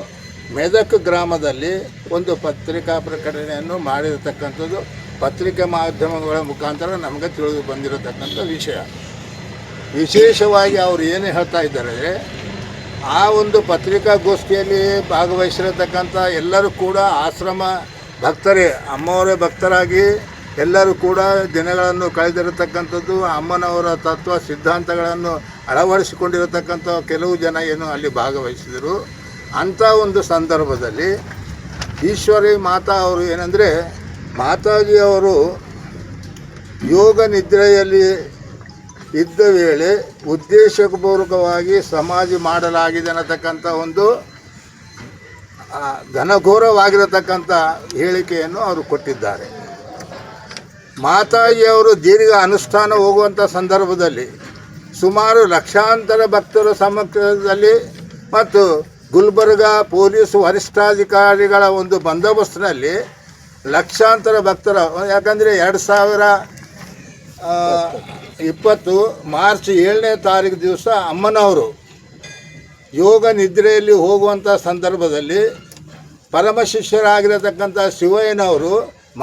ಮೆದಕ್ ಗ್ರಾಮದಲ್ಲಿ ಒಂದು ಪತ್ರಿಕಾ ಪ್ರಕಟಣೆಯನ್ನು ಮಾಡಿರತಕ್ಕಂಥದ್ದು ಪತ್ರಿಕೆ ಮಾಧ್ಯಮಗಳ ಮುಖಾಂತರ ನಮಗೆ ತಿಳಿದು ಬಂದಿರತಕ್ಕಂಥ ವಿಷಯ. ವಿಶೇಷವಾಗಿ ಅವರು ಏನು ಹೇಳ್ತಾ ಇದ್ದಾರೆ, ಆ ಒಂದು ಪತ್ರಿಕಾಗೋಷ್ಠಿಯಲ್ಲಿ ಭಾಗವಹಿಸಿರತಕ್ಕಂಥ ಎಲ್ಲರೂ ಕೂಡ ಆಶ್ರಮ ಭಕ್ತರೇ, ಅಮ್ಮವರೇ ಭಕ್ತರಾಗಿ ಎಲ್ಲರೂ ಕೂಡ ದಿನಗಳನ್ನು ಕಳೆದಿರತಕ್ಕಂಥದ್ದು, ಅಮ್ಮನವರ ತತ್ವ ಸಿದ್ಧಾಂತಗಳನ್ನು ಅಳವಡಿಸಿಕೊಂಡಿರತಕ್ಕಂಥ ಕೆಲವು ಜನ ಏನು ಅಲ್ಲಿ ಭಾಗವಹಿಸಿದರು. ಅಂಥ ಒಂದು ಸಂದರ್ಭದಲ್ಲಿ ಈಶ್ವರಿ ಮಾತಾ ಅವರು ಏನಂದರೆ, ಮಾತಾಜಿಯವರು ಯೋಗ ನಿದ್ರೆಯಲ್ಲಿ ಇದ್ದ ವೇಳೆ ಉದ್ದೇಶಪೂರ್ವಕವಾಗಿ ಸಮಾಧಿ ಮಾಡಲಾಗಿದೆ ಅನ್ನತಕ್ಕಂಥ ಒಂದು ಘನಘೋರವಾಗಿರತಕ್ಕಂಥ ಹೇಳಿಕೆಯನ್ನು ಅವರು ಕೊಟ್ಟಿದ್ದಾರೆ. ಮಾತಾಜಿಯವರು ದೀರ್ಘ ಅನುಷ್ಠಾನ ಹೋಗುವಂಥ ಸಂದರ್ಭದಲ್ಲಿ ಸುಮಾರು ಲಕ್ಷಾಂತರ ಭಕ್ತರ ಸಮಕ್ಷದಲ್ಲಿ ಮತ್ತು ಗುಲ್ಬರ್ಗ ಪೊಲೀಸ್ ವರಿಷ್ಠಾಧಿಕಾರಿಗಳ ಒಂದು ಬಂದೋಬಸ್ತಿನಲ್ಲಿ ಲಕ್ಷಾಂತರ ಭಕ್ತರ, ಯಾಕಂದರೆ 2020 ಮಾರ್ಚ್ 7ನೇ ತಾರೀಕು ದಿವಸ ಅಮ್ಮನವರು ಯೋಗ ನಿದ್ರೆಯಲ್ಲಿ ಹೋಗುವಂಥ ಸಂದರ್ಭದಲ್ಲಿ ಪರಮಶಿಷ್ಯರಾಗಿರತಕ್ಕಂಥ ಶಿವಯ್ಯನವರು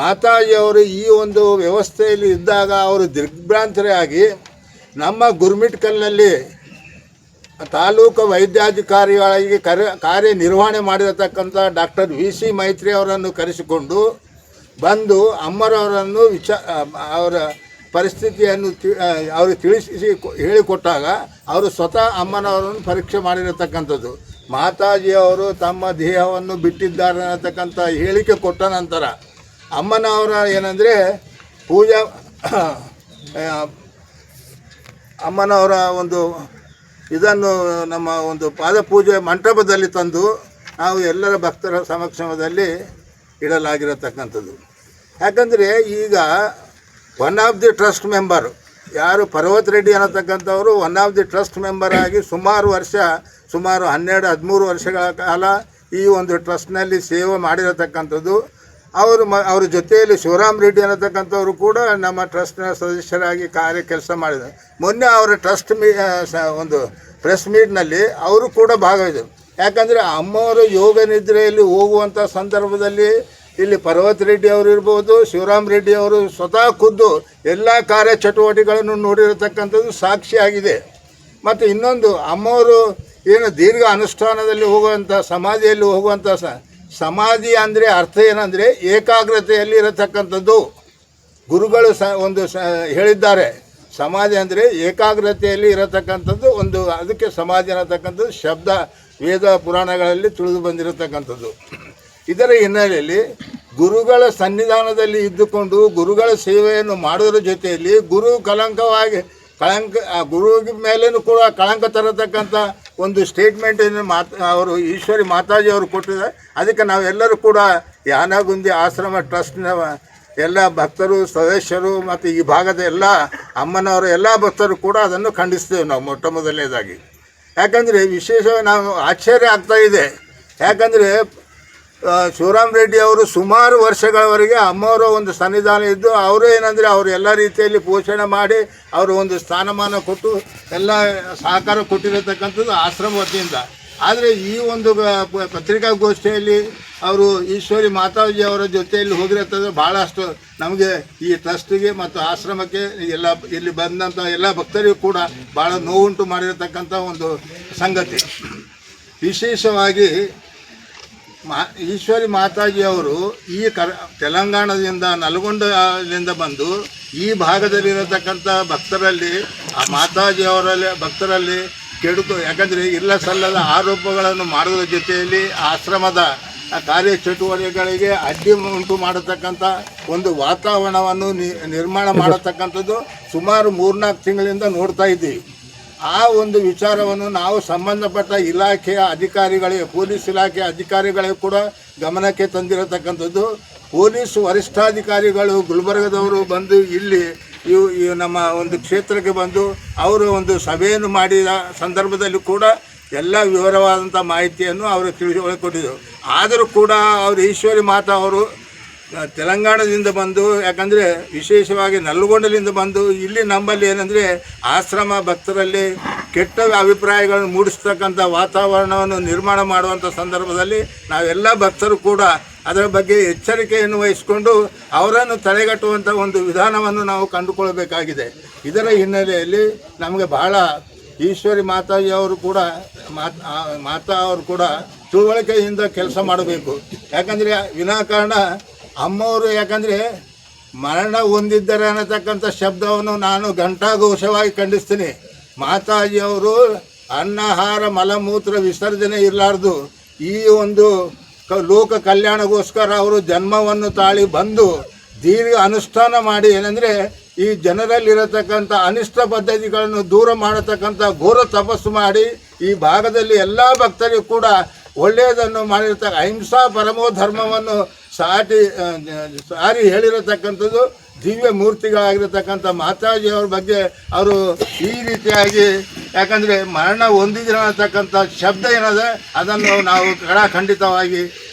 ಮಾತಾಜಿಯವರು ಈ ಒಂದು ವ್ಯವಸ್ಥೆಯಲ್ಲಿ ಇದ್ದಾಗ ಅವರು ದಿಗ್ಭ್ರಾಂತರಾಗಿ ನಮ್ಮ ಗುರ್ಮಿಟ್ಕಲ್ನಲ್ಲಿ ತಾಲೂಕು ವೈದ್ಯಾಧಿಕಾರಿಗಳಾಗಿ ಕಾರ್ಯನಿರ್ವಹಣೆ ಮಾಡಿರತಕ್ಕಂಥ ಡಾಕ್ಟರ್ VC ಮೈತ್ರಿ ಅವರನ್ನು ಕರೆಸಿಕೊಂಡು ಬಂದು ಅಮ್ಮರವರನ್ನು ಅವರ ಪರಿಸ್ಥಿತಿಯನ್ನು ಅವ್ರಿಗೆ ತಿಳಿಸಿ ಹೇಳಿಕೊಟ್ಟಾಗ ಅವರು ಸ್ವತಃ ಅಮ್ಮನವರನ್ನು ಪರೀಕ್ಷೆ ಮಾಡಿರತಕ್ಕಂಥದ್ದು. ಮಾತಾಜಿಯವರು ತಮ್ಮ ದೇಹವನ್ನು ಬಿಟ್ಟಿದ್ದಾರೆ ಅನ್ನತಕ್ಕಂಥ ಹೇಳಿಕೆ ಕೊಟ್ಟ ನಂತರ ಅಮ್ಮನವರ ಏನಂದರೆ ಪೂಜಾ ಅಮ್ಮನವರ ಒಂದು ಇದನ್ನು ನಮ್ಮ ಒಂದು ಪಾದಪೂಜೆ ಮಂಟಪದಲ್ಲಿ ತಂದು ನಾವು ಎಲ್ಲರ ಭಕ್ತರ ಸಮಕ್ಷಮದಲ್ಲಿ ಇಡಲಾಗಿರತಕ್ಕಂಥದ್ದು. ಯಾಕಂದರೆ ಈಗ one of the trust member ಯಾರು ಪರ್ವತ್ ರೆಡ್ಡಿ ಅನ್ನತಕ್ಕಂಥವರು one of the trust member ಆಗಿ ಸುಮಾರು 12-13 ವರ್ಷಗಳ ಕಾಲ ಈ ಒಂದು ಟ್ರಸ್ಟ್ನಲ್ಲಿ ಸೇವೆ ಮಾಡಿರತಕ್ಕಂಥದ್ದು. ಅವ್ರ ಜೊತೆಯಲ್ಲಿ ಶಿವರಾಮ್ ರೆಡ್ಡಿ ಅನ್ನತಕ್ಕಂಥವ್ರು ಕೂಡ ನಮ್ಮ ಟ್ರಸ್ಟ್ನ ಸದಸ್ಯರಾಗಿ ಕೆಲಸ ಮಾಡಿದ್ದಾರೆ. ಮೊನ್ನೆ ಅವರ ಟ್ರಸ್ಟ್ ಒಂದು ಪ್ರೆಸ್ ಮೀಟ್ನಲ್ಲಿ ಅವರು ಕೂಡ ಭಾಗವಹಿಸಿದರು. ಯಾಕಂದರೆ ಅಮ್ಮವರು ಯೋಗ ನಿದ್ರೆಯಲ್ಲಿ ಹೋಗುವಂಥ ಸಂದರ್ಭದಲ್ಲಿ ಇಲ್ಲಿ ಪರ್ವತ್ ರೆಡ್ಡಿ ಅವರು ಇರ್ಬೋದು, ಶಿವರಾಮ್ ರೆಡ್ಡಿ ಅವರು ಸ್ವತಃ ಖುದ್ದು ಎಲ್ಲ ಕಾರ್ಯಚಟುವಟಿಕೆಗಳನ್ನು ನೋಡಿರತಕ್ಕಂಥದ್ದು ಸಾಕ್ಷಿಯಾಗಿದೆ. ಮತ್ತು ಇನ್ನೊಂದು ಅಮ್ಮವರು ಏನು ದೀರ್ಘ ಅನುಷ್ಠಾನದಲ್ಲಿ ಹೋಗುವಂಥ ಸಮಾಧಿಯಲ್ಲಿ ಹೋಗುವಂಥ ಸಮಾಧಿ ಅಂದರೆ ಅರ್ಥ ಏನಂದರೆ ಏಕಾಗ್ರತೆಯಲ್ಲಿ ಇರತಕ್ಕಂಥದ್ದು. ಗುರುಗಳು ಹೇಳಿದ್ದಾರೆ ಸಮಾಧಿ ಅಂದರೆ ಏಕಾಗ್ರತೆಯಲ್ಲಿ ಇರತಕ್ಕಂಥದ್ದು ಒಂದು, ಅದಕ್ಕೆ ಸಮಾಧಿ ಅನ್ನತಕ್ಕಂಥದ್ದು ಶಬ್ದ ವೇದ ಪುರಾಣಗಳಲ್ಲಿ ತಿಳಿದು ಬಂದಿರತಕ್ಕಂಥದ್ದು. ಇದರ ಹಿನ್ನೆಲೆಯಲ್ಲಿ ಗುರುಗಳ ಸನ್ನಿಧಾನದಲ್ಲಿ ಇದ್ದುಕೊಂಡು ಗುರುಗಳ ಸೇವೆಯನ್ನು ಮಾಡೋದ್ರ ಜೊತೆಯಲ್ಲಿ ಗುರು ಮೇಲೇನೂ ಕೂಡ ಕಳಂಕ ತರತಕ್ಕಂಥ ಒಂದು ಸ್ಟೇಟ್ಮೆಂಟನ್ನು ಅವರು ಈಶ್ವರಿ ಮಾತಾಜಿ ಅವರು ಕೊಟ್ಟಿದ್ದಾರೆ. ಅದಕ್ಕೆ ನಾವೆಲ್ಲರೂ ಕೂಡ ಯಾನಗುಂದಿ ಆಶ್ರಮ ಟ್ರಸ್ಟ್ನ ಎಲ್ಲ ಭಕ್ತರು ಸದಸ್ಯರು ಮತ್ತು ಈ ಭಾಗದ ಎಲ್ಲ ಅಮ್ಮನವರ ಎಲ್ಲ ಭಕ್ತರು ಕೂಡ ಅದನ್ನು ಖಂಡಿಸ್ತೇವೆ ನಾವು ಮೊಟ್ಟ ಮೊದಲನೇದಾಗಿ. ಯಾಕಂದರೆ ವಿಶೇಷವಾಗಿ ನಾವು ಆಶ್ಚರ್ಯ ಆಗ್ತಾ ಇದೆ. ಯಾಕಂದರೆ ಶಿವರಾಮ್ ರೆಡ್ಡಿ ಅವರು ಸುಮಾರು ವರ್ಷಗಳವರೆಗೆ ಅಮ್ಮವರ ಒಂದು ಸನ್ನಿಧಾನ ಇದ್ದು ಅವರು ಏನಂದರೆ ಅವರು ಎಲ್ಲ ರೀತಿಯಲ್ಲಿ ಪೋಷಣೆ ಮಾಡಿ ಅವರು ಒಂದು ಸ್ಥಾನಮಾನ ಕೊಟ್ಟು ಎಲ್ಲ ಸಹಕಾರ ಕೊಟ್ಟಿರತಕ್ಕಂಥದ್ದು ಆಶ್ರಮ ವತಿಯಿಂದ. ಆದರೆ ಈ ಒಂದು ಪತ್ರಿಕಾಗೋಷ್ಠಿಯಲ್ಲಿ ಅವರು ಈಶ್ವರಿ ಮಾತಾಜಿ ಅವರ ಜೊತೆಯಲ್ಲಿ ಹೋಗಿರತ್ತದೆ ಭಾಳಷ್ಟು ನಮಗೆ ಈ ಟ್ರಸ್ಟಿಗೆ ಮತ್ತು ಆಶ್ರಮಕ್ಕೆ ಇಲ್ಲಿ ಬಂದಂಥ ಎಲ್ಲ ಭಕ್ತರಿಗೂ ಕೂಡ ಭಾಳ ನೋವುಂಟು ಮಾಡಿರತಕ್ಕಂಥ ಒಂದು ಸಂಗತಿ. ವಿಶೇಷವಾಗಿ ಈಶ್ವರಿ ಮಾತಾಜಿಯವರು ಈ ತೆಲಂಗಾಣದಿಂದ ನಲ್ಗೊಂಡದಿಂದ ಬಂದು ಈ ಭಾಗದಲ್ಲಿರತಕ್ಕಂಥ ಭಕ್ತರಲ್ಲಿ ಆ ಮಾತಾಜಿಯವರಲ್ಲಿ ಭಕ್ತರಲ್ಲಿ ಯಾಕಂದರೆ ಇಲ್ಲ ಸಲ್ಲದ ಆರೋಪಗಳನ್ನು ಮಾಡೋದ್ರ ಜೊತೆಯಲ್ಲಿ ಆಶ್ರಮದ ಕಾರ್ಯಚಟುವಟಿಕೆಗಳಿಗೆ ಅಡ್ಡಿ ಉಂಟು ಮಾಡತಕ್ಕಂಥ ಒಂದು ವಾತಾವರಣವನ್ನು ನಿರ್ಮಾಣ ಮಾಡತಕ್ಕಂಥದ್ದು ಸುಮಾರು 3-4 ತಿಂಗಳಿಂದ ನೋಡ್ತಾ ಇದ್ದೀವಿ. ಆ ಒಂದು ವಿಚಾರವನ್ನು ನಾವು ಸಂಬಂಧಪಟ್ಟ ಇಲಾಖೆಯ ಅಧಿಕಾರಿಗಳಿಗೆ, ಪೊಲೀಸ್ ಇಲಾಖೆಯ ಅಧಿಕಾರಿಗಳಿಗೆ ಕೂಡ ಗಮನಕ್ಕೆ ತಂದಿರತಕ್ಕಂಥದ್ದು. ಪೊಲೀಸ್ ವರಿಷ್ಠಾಧಿಕಾರಿಗಳು ಗುಲ್ಬರ್ಗದವರು ಬಂದು ಇಲ್ಲಿ ನಮ್ಮ ಒಂದು ಕ್ಷೇತ್ರಕ್ಕೆ ಬಂದು ಅವರು ಒಂದು ಸಭೆಯನ್ನು ಮಾಡಿದ ಸಂದರ್ಭದಲ್ಲಿ ಕೂಡ ಎಲ್ಲ ವಿವರವಾದಂಥ ಮಾಹಿತಿಯನ್ನು ಅವರು ತಿಳಿಸಿಕೊಟ್ಟಿದ್ದರು. ಆದರೂ ಕೂಡ ಅವರು ಈಶ್ವರಿ ಮಾತಾ ಅವರು ತೆಲಂಗಾಣದಿಂದ ಬಂದು, ಯಾಕಂದರೆ ವಿಶೇಷವಾಗಿ ನಲ್ಗೊಂಡಲಿಂದ ಬಂದು ಇಲ್ಲಿ ನಮ್ಮಲ್ಲಿ ಏನಂದರೆ ಆಶ್ರಮ ಭಕ್ತರಲ್ಲಿ ಕೆಟ್ಟ ಅಭಿಪ್ರಾಯಗಳನ್ನು ಮೂಡಿಸ್ತಕ್ಕಂಥ ವಾತಾವರಣವನ್ನು ನಿರ್ಮಾಣ ಮಾಡುವಂಥ ಸಂದರ್ಭದಲ್ಲಿ ನಾವೆಲ್ಲ ಭಕ್ತರು ಕೂಡ ಅದರ ಬಗ್ಗೆ ಎಚ್ಚರಿಕೆಯನ್ನು ವಹಿಸಿಕೊಂಡು ಅವರನ್ನು ತಡೆಗಟ್ಟುವಂಥ ಒಂದು ವಿಧಾನವನ್ನು ನಾವು ಕಂಡುಕೊಳ್ಳಬೇಕಾಗಿದೆ. ಇದರ ಹಿನ್ನೆಲೆಯಲ್ಲಿ ನಮಗೆ ಬಹಳ ಈಶ್ವರಿ ಮಾತಾಜಿ ಅವರು ಕೂಡ ಅವರು ಕೂಡ ತಿಳುವಳಿಕೆಯಿಂದ ಕೆಲಸ ಮಾಡಬೇಕು. ಯಾಕಂದರೆ ವಿನಾಕಾರಣ ಅಮ್ಮವರು ಯಾಕಂದರೆ ಮರಣ ಹೊಂದಿದ್ದಾರೆ ಅನ್ನತಕ್ಕಂಥ ಶಬ್ದವನ್ನು ನಾನು ಘಂಟಾಘೋಷವಾಗಿ ಖಂಡಿಸ್ತೀನಿ. ಮಾತಾಜಿಯವರು ಅನ್ನಹಾರ ಮಲಮೂತ್ರ ವಿಸರ್ಜನೆ ಇರಲಾರ್ದು ಈ ಒಂದು ಲೋಕ ಕಲ್ಯಾಣಗೋಸ್ಕರ ಅವರು ಜನ್ಮವನ್ನು ತಾಳಿ ಬಂದು ದೀರ್ಘ ಅನುಷ್ಠಾನ ಮಾಡಿ ಏನಂದರೆ ಈ ಜನರಲ್ಲಿರತಕ್ಕಂಥ ಅನಿಷ್ಟ ಪದ್ಧತಿಗಳನ್ನು ದೂರ ಮಾಡತಕ್ಕಂಥ ಘೋರ ತಪಸ್ಸು ಮಾಡಿ ಈ ಭಾಗದಲ್ಲಿ ಎಲ್ಲ ಭಕ್ತರಿಗೂ ಕೂಡ ಒಳ್ಳೆಯದನ್ನು ಮಾಡಿರ್ತಕ್ಕ ಅಹಿಂಸಾ ಪರಮೋ ಧರ್ಮವನ್ನು ಸಾರಿ ಹೇಳಿರತಕ್ಕಂಥದ್ದು ದಿವ್ಯ ಮೂರ್ತಿಗಳಾಗಿರತಕ್ಕಂಥ ಮಾತಾಜಿಯವ್ರ ಬಗ್ಗೆ ಅವರು ಈ ರೀತಿಯಾಗಿ, ಯಾಕಂದರೆ ಮರಣ ಹೊಂದಿದ್ರೆ ಅನ್ನತಕ್ಕಂಥ ಶಬ್ದ ಏನಿದೆ ಅದನ್ನು ನಾವು ಖಂಡಿತವಾಗಿ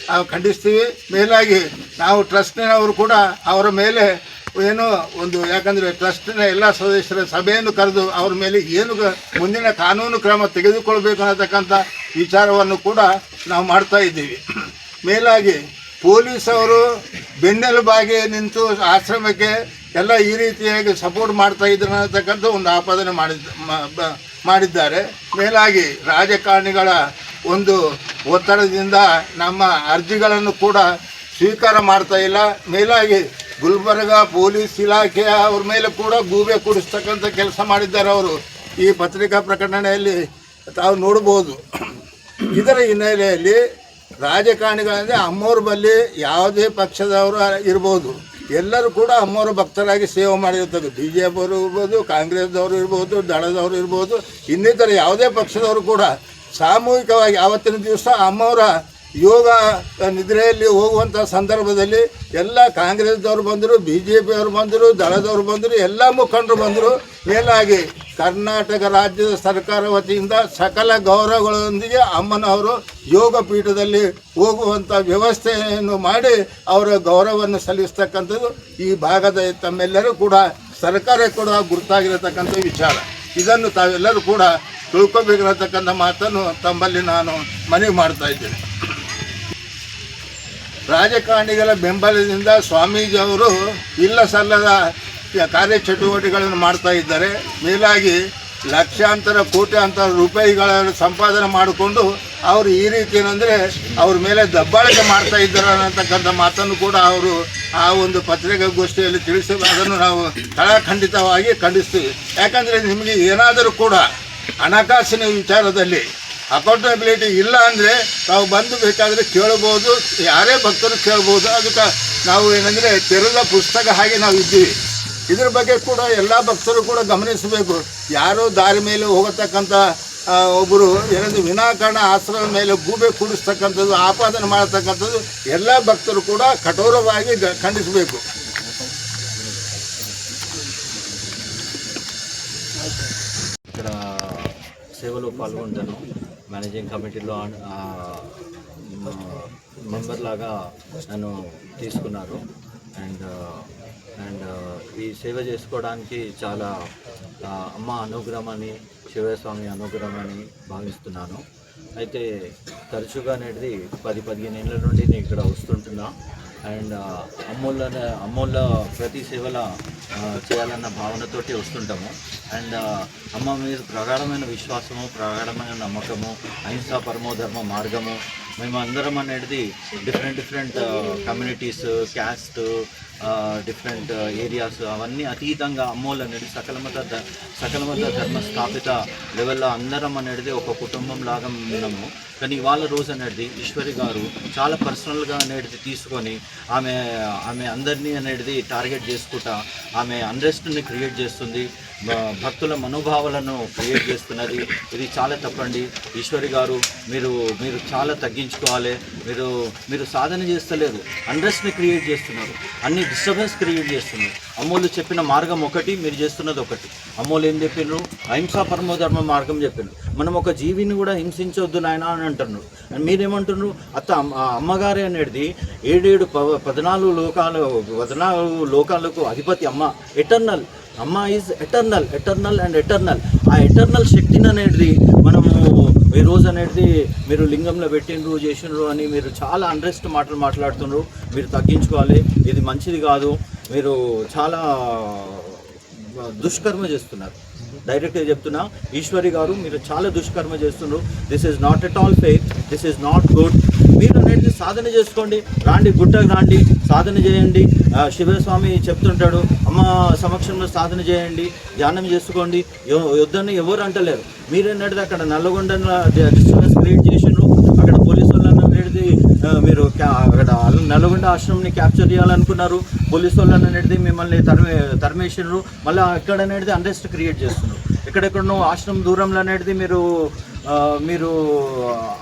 ಖಂಡಿಸ್ತೀವಿ. ಮೇಲಾಗಿ ನಾವು ಟ್ರಸ್ಟಿನವರು ಕೂಡ ಅವರ ಮೇಲೆ ಏನೋ ಒಂದು, ಯಾಕಂದರೆ ಟ್ರಸ್ಟಿನ ಎಲ್ಲ ಸದಸ್ಯರ ಸಭೆಯನ್ನು ಕರೆದು ಅವ್ರ ಮೇಲೆ ಏನು ಮುಂದಿನ ಕಾನೂನು ಕ್ರಮ ತೆಗೆದುಕೊಳ್ಬೇಕು ಅನ್ನತಕ್ಕಂಥ ವಿಚಾರವನ್ನು ಕೂಡ ನಾವು ಮಾಡ್ತಾ ಇದ್ದೀವಿ. ಮೇಲಾಗಿ ಪೊಲೀಸವರು ಬೆನ್ನೆಲುಬಾಗಿ ನಿಂತು ಆಶ್ರಮಕ್ಕೆ ಎಲ್ಲ ಈ ರೀತಿಯಾಗಿ ಸಪೋರ್ಟ್ ಮಾಡ್ತಾ ಇದ್ರು ಅನ್ನತಕ್ಕಂಥ ಒಂದು ಆಪಾದನೆ ಮಾಡಿದ್ದಾರೆ. ಮೇಲಾಗಿ ರಾಜಕಾರಣಿಗಳ ಒಂದು ಒತ್ತಡದಿಂದ ನಮ್ಮ ಅರ್ಜಿಗಳನ್ನು ಕೂಡ ಸ್ವೀಕಾರ ಮಾಡ್ತಾ ಇಲ್ಲ. ಮೇಲಾಗಿ ಗುಲ್ಬರ್ಗ ಪೊಲೀಸ್ ಇಲಾಖೆಯ ಅವ್ರ ಮೇಲೆ ಕೂಡ ಗೂಬೆ ಕೂಡಿಸ್ತಕ್ಕಂಥ ಕೆಲಸ ಮಾಡಿದ್ದಾರೆ ಅವರು. ಈ ಪತ್ರಿಕಾ ಪ್ರಕಟಣೆಯಲ್ಲಿ ತಾವು ನೋಡ್ಬೋದು. ಇದರ ಹಿನ್ನೆಲೆಯಲ್ಲಿ ರಾಜಕಾರಣಿಗಳಂದರೆ ಅಮ್ಮವ್ರ ಬಳಿ ಯಾವುದೇ ಪಕ್ಷದವರು ಇರ್ಬೋದು, ಎಲ್ಲರೂ ಕೂಡ ಅಮ್ಮವರ ಭಕ್ತರಾಗಿ ಸೇವೆ ಮಾಡಿರ್ತಾರೆ. ಬಿ ಜೆ ಪಿಯವರು ಇರ್ಬೋದು, ಕಾಂಗ್ರೆಸ್ದವರು ಇರ್ಬೋದು, ದಳದವರು ಇರ್ಬೋದು, ಇನ್ನಿತರ ಯಾವುದೇ ಪಕ್ಷದವರು ಕೂಡ ಸಾಮೂಹಿಕವಾಗಿ ಆವತ್ತಿನ ದಿವಸ ಅಮ್ಮವರ ಯೋಗ ನಿದ್ರೆಯಲ್ಲಿ ಹೋಗುವಂಥ ಸಂದರ್ಭದಲ್ಲಿ ಎಲ್ಲ ಕಾಂಗ್ರೆಸ್ದವ್ರು ಬಂದರು, ಬಿ ಜೆ ಪಿಯವರು ಬಂದರು, ದಳದವರು ಬಂದರು, ಎಲ್ಲ ಮುಖಂಡರು ಬಂದರು. ಮೇಲಾಗಿ ಕರ್ನಾಟಕ ರಾಜ್ಯದ ಸರ್ಕಾರ ವತಿಯಿಂದ ಸಕಲ ಗೌರವಗಳೊಂದಿಗೆ ಅಮ್ಮನವರು ಯೋಗ ಪೀಠದಲ್ಲಿ ಹೋಗುವಂಥ ವ್ಯವಸ್ಥೆಯನ್ನು ಮಾಡಿ ಅವರ ಗೌರವವನ್ನು ಸಲ್ಲಿಸ್ತಕ್ಕಂಥದ್ದು ಈ ಭಾಗದ ತಮ್ಮೆಲ್ಲರೂ ಕೂಡ ಸರ್ಕಾರ ಕೂಡ ಗುರುತಾಗಿರತಕ್ಕಂಥ ವಿಚಾರ. ಇದನ್ನು ತಾವೆಲ್ಲರೂ ಕೂಡ ತಿಳ್ಕೊಬೇಕಿರತಕ್ಕಂಥ ಮಾತನ್ನು ತಮ್ಮಲ್ಲಿ ನಾನು ಮನವಿ ಮಾಡ್ತಾ ಇದ್ದೇನೆ. ರಾಜಕಾರಣಿಗಳ ಬೆಂಬಲದಿಂದ ಸ್ವಾಮೀಜಿಯವರು ಇಲ್ಲ ಸಲ್ಲದ ಕಾರ್ಯಚಟುವಟಿಕೆಗಳನ್ನು ಮಾಡ್ತಾ ಇದ್ದಾರೆ. ಮೇಲಾಗಿ ಲಕ್ಷಾಂತರ ಕೋಟ್ಯಾಂತರ ರೂಪಾಯಿಗಳನ್ನು ಸಂಪಾದನೆ ಮಾಡಿಕೊಂಡು ಅವರು ಈ ರೀತಿ ಏನಂದರೆ ಅವ್ರ ಮೇಲೆ ದಬ್ಬಾಳಿಕೆ ಮಾಡ್ತಾ ಇದ್ದಾರೆ ಅನ್ನತಕ್ಕಂಥ ಮಾತನ್ನು ಕೂಡ ಅವರು ಆ ಒಂದು ಪತ್ರಿಕಾಗೋಷ್ಠಿಯಲ್ಲಿ ತಿಳಿಸಿ ಅದನ್ನು ನಾವು ಖಂಡಿತವಾಗಿ ಖಂಡಿಸ್ತೀವಿ. ಯಾಕಂದರೆ ನಿಮಗೆ ಏನಾದರೂ ಕೂಡ ಹಣಕಾಸಿನ ವಿಚಾರದಲ್ಲಿ ಅಕೌಂಟಬಿಲಿಟಿ ಇಲ್ಲ ಅಂದರೆ ನಾವು ಬಂದು ಬೇಕಾದರೆ ಕೇಳ್ಬೋದು, ಯಾರೇ ಭಕ್ತರು ಕೇಳ್ಬೋದು. ಅದಕ್ಕೆ ನಾವು ಏನಂದರೆ ತೆರೆದ ಪುಸ್ತಕ ಹಾಗೆ ನಾವು ಇದ್ದೀವಿ. ಇದ್ರ ಬಗ್ಗೆ ಕೂಡ ಎಲ್ಲ ಭಕ್ತರು ಕೂಡ ಗಮನಿಸಬೇಕು. ಯಾರೋ ದಾರಿ ಮೇಲೆ ಹೋಗತಕ್ಕಂಥ ಒಬ್ಬರು ಏನಂದರೆ ವಿನಾಕಾರಣ ಆಶ್ರಮದ ಮೇಲೆ ಗೂಬೆ ಕೂಡಿಸ್ತಕ್ಕಂಥದ್ದು, ಆಪಾದನೆ ಮಾಡತಕ್ಕಂಥದ್ದು ಎಲ್ಲ ಭಕ್ತರು ಕೂಡ ಕಠೋರವಾಗಿ ಖಂಡಿಸಬೇಕು. ఇక్కడ సేవలో పాల్గొంటాను. మేనేజింగ్ కమిటీలో మెంబర్ లాగా నన్ను తీసుకున్నారు. అండ్ ఈ సేవ చేసుకోవడానికి చాలా అమ్మ అనుగ్రహం అని, శివస్వామి అనుగ్రహం అని భావిస్తున్నాను. అయితే తరచుగా అనేది 10-15 ఏళ్ళ నుండి నేను ఇక్కడ వస్తుంటున్నా. అండ్ అమ్మోళ్ళ ప్రతి సేవల చేయాలన్న భావనతోటి వస్తుంటాము. అండ్ అమ్మ మీద ప్రగాఢమైన విశ్వాసము, ప్రగాఢమైన నమ్మకము, అహింసా పరమోధర్మ మార్గము. మేము అందరం అనేది different communities, caste, different areas అవన్నీ అతీతంగా అమ్మోళ్ళు అనేది సకల మత ధర్మ స్థాపిత లెవెల్లో అందరం అనేది ఒక కుటుంబం లాగా ఉన్నాము. కానీ ఇవాళ రోజు అనేది ఈశ్వరి గారు చాలా పర్సనల్గా అనేది తీసుకొని ఆమె అందరినీ అనేది టార్గెట్ చేసుకుంటా ఆమె అన్రెస్ట్ని క్రియేట్ చేస్తుంది, భక్తుల మనోభావాలను క్రియేట్ చేస్తున్నది. ఇది చాలా తప్పండి. ఈశ్వరి గారు మీరు చాలా తగ్గించుకోవాలి. మీరు సాధన చేస్తలేరు, అన్రెస్ట్ని క్రియేట్ చేస్తున్నారు, అన్ని డిస్టర్బెన్స్ క్రియేట్ చేస్తున్నారు. అమ్మోళ్ళు చెప్పిన మార్గం ఒకటి, మీరు చేస్తున్నది ఒకటి. అమ్మోళ్ళు ఏం చెప్పినారు? అహింసా పరమోధర్మ మార్గం చెప్పినారు. మనం ఒక జీవిని కూడా హింసించొద్దు నాయన అని అంటున్నారు. మీరేమంటున్నారు? అమ్మగారే అనేది 14 లోకాలకు అధిపతి అమ్మ. ఎటర్నల్ అమ్మ ఈజ్ ఎటర్నల్ అండ్ ఎటర్నల్. ఆ ఎటర్నల్ శక్తిని అనేది మనము ఈ రోజు అనేది మీరు లింగంలో పెట్టినరు చేసినారు అని మీరు చాలా అన్రెస్ట్ మాటలు మాట్లాడుతున్నారు. మీరు తగ్గించుకోవాలి, ఇది మంచిది కాదు. మీరు చాలా దుష్కర్మ చేస్తున్నారు. డైరెక్ట్గా చెప్తున్నా, ఈశ్వరి గారు మీరు చాలా దుష్కర్మ చేస్తున్నారు. This is not at all faith, this is not good. మీరు అనేది సాధన చేసుకోండి, రాండి గుట్టకు రాండి, సాధన చేయండి. శివస్వామి చెప్తుంటాడు, అమ్మ సమక్షంలో సాధన చేయండి, ధ్యానం చేసుకోండి. వద్దని ఎవరు అంటలేరు. మీరేనడిది అక్కడ నల్లగొండలో డిస్టర్బెన్స్ క్రియేట్ చేసిండ్రు. అక్కడ పోలీసు వాళ్ళని అనేది మీరు అక్కడ నల్లగొండ ఆశ్రమంని క్యాప్చర్ చేయాలనుకున్నారు. పోలీసు వాళ్ళని అనేది మిమ్మల్ని తరిమేసిండ్రు. మళ్ళీ అక్కడ అనేది అన్రెస్ట్ క్రియేట్ చేస్తున్నారు. ఎక్కడెక్కడనో ఆశ్రమం దూరంలో అనేది మీరు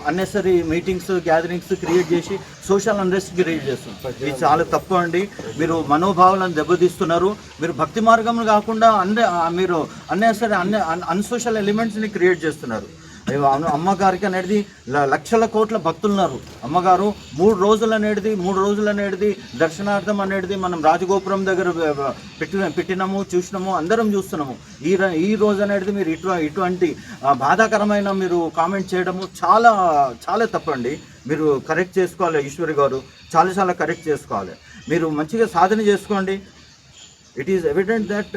అన్నెసరీ మీటింగ్స్, గ్యాదరింగ్స్ క్రియేట్ చేసి సోషల్ అన్రెస్ట్ క్రియేట్ చేస్తున్నారు. ఇది చాలా తప్పు అండి. మీరు మనోభావాలను దెబ్బతీస్తున్నారు. మీరు భక్తి మార్గం కాకుండా మీరు అన్నెసరీ అన్సోషల్ ఎలిమెంట్స్ని క్రియేట్ చేస్తున్నారు. అమ్మగారికి అనేది లక్షల కోట్ల భక్తులు ఉన్నారు. అమ్మగారు 3 రోజులు అనేది దర్శనార్థం అనేది మనం రాజగోపురం దగ్గర పెట్టినాము, చూసినాము, అందరం చూస్తున్నాము. ఈ రోజు అనేది మీరు ఇటువంటి బాధాకరమైన మీరు కామెంట్ చేయడము చాలా చాలా తప్పండి. మీరు కరెక్ట్ చేసుకోవాలి. ఈశ్వరి గారు చాలా కరెక్ట్ చేసుకోవాలి. మీరు మంచిగా సాధన చేసుకోండి. It is evident that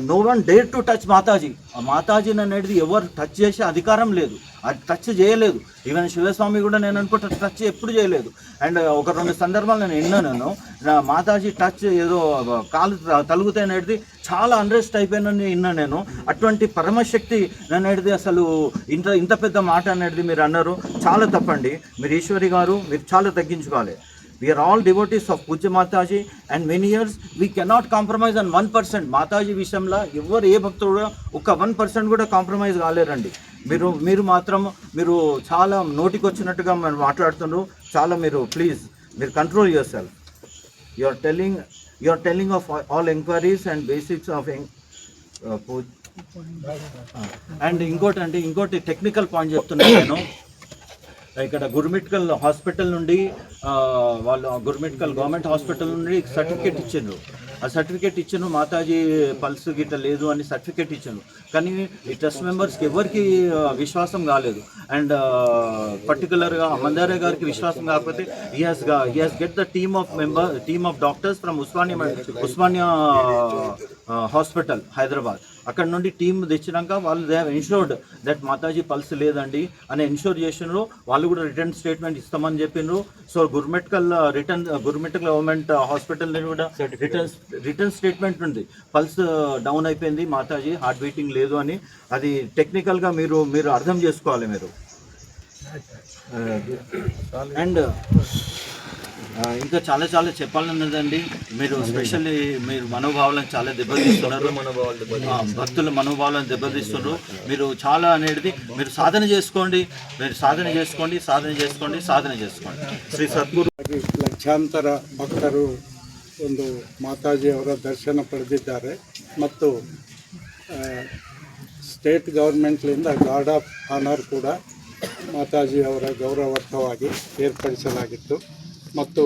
no one dare to touch Mataji. మాతాజీని అనేది ఎవరు టచ్ చేసే అధికారం లేదు, అది టచ్ చేయలేదు. ఈవెన్ శివస్వామి కూడా నేను అనుకుంటా టచ్ ఎప్పుడు చేయలేదు. అండ్ ఒక 2 సందర్భాలు నేను విన్నాను, మాతాజీ టచ్ ఏదో కాలు తలుగుతాయి అనేది చాలా అన్రెస్ట్ అయిపోయినని విన్నాను నేను. అటువంటి పరమశక్తి అనేది అసలు ఇంత పెద్ద మాట అనేది మీరు అన్నారు, చాలా తప్పండి. మీరు ఈశ్వరి గారు మీరు చాలా తగ్గించుకోవాలి. We are all devotees of Pujya Mataji and many years we cannot compromise on 1%. Mataji విషయంలో ఎవరు ఏ భక్తుడు కూడా ఒక 1% కూడా కాంప్రమైజ్ కాలేరండి. మీరు మాత్రం మీరు చాలా నోటికి వచ్చినట్టుగా మీరు మాట్లాడుతున్నారు. చాలా మీరు ప్లీజ్ మీరు control yourself. You are telling of all enquiries and basics of and ఇంకోటి టెక్నికల్ పాయింట్ చెప్తున్నాను నేను. ఇక్కడ గురుమిట్కల్ హాస్పిటల్ నుండి వాళ్ళు గవర్నమెంట్ హాస్పిటల్ నుండి సర్టిఫికేట్ ఇచ్చిండ్రు. ఆ సర్టిఫికేట్ ఇచ్చిండ్రు, మాతాజీ పల్స్ గిట్ట లేదు అని సర్టిఫికేట్ ఇచ్చిండ్రు. కానీ ఈ ట్రస్ట్ మెంబర్స్కి ఎవరికి విశ్వాసం కాలేదు. అండ్ పర్టికులర్గా మందారే గారికి విశ్వాసం కాకపోతే he has get the team of doctors from Osmania hospital Hyderabad. అక్కడ నుండి టీం తెచ్చినాక వాళ్ళు they have insured that Mataji pulse లేదండి అని ఇన్షూర్ చేసినారు. వాళ్ళు కూడా రిటర్న్ స్టేట్మెంట్ ఇస్తామని చెప్పినారు. సో గురుమిట్కల్ గవర్నమెంట్ హాస్పిటల్ కూడా రిటర్న్ స్టేట్మెంట్ ఉంది, పల్స్ డౌన్ అయిపోయింది, మాతాజీ హార్ట్ బీటింగ్ లేదు అని. అది టెక్నికల్గా మీరు అర్థం చేసుకోవాలి మీరు. అండ్ ఇంకా చాలా చెప్పాలన్నదండి. మీరు స్పెషల్లీ మీరు మనోభావాలను చాలా దెబ్బతీస్తున్నారు, భక్తుల మనోభావాలను దెబ్బతీస్తున్నారు. మీరు చాలా అనేది మీరు సాధన చేసుకోండి. ಶ್ರೀ ಸದ್ಗುರು ಲಕ್ಷಾಂತರ ಭಕ್ತರು ಒಂದು ಮಾತಾಜಿಯವರ ದರ್ಶನ ಪಡೆದಿದ್ದಾರೆ ಮತ್ತು ಸ್ಟೇಟ್ ಗೌರ್ಮೆಂಟ್ಲಿಂದ ಗಾರ್ಡ್ ಆಫ್ ಆನರ್ ಕೂಡ ಮಾತಾಜಿಯವರ ಗೌರವಾರ್ಥವಾಗಿ ಏರ್ಪಡಿಸಲಾಗಿತ್ತು. ಮತ್ತು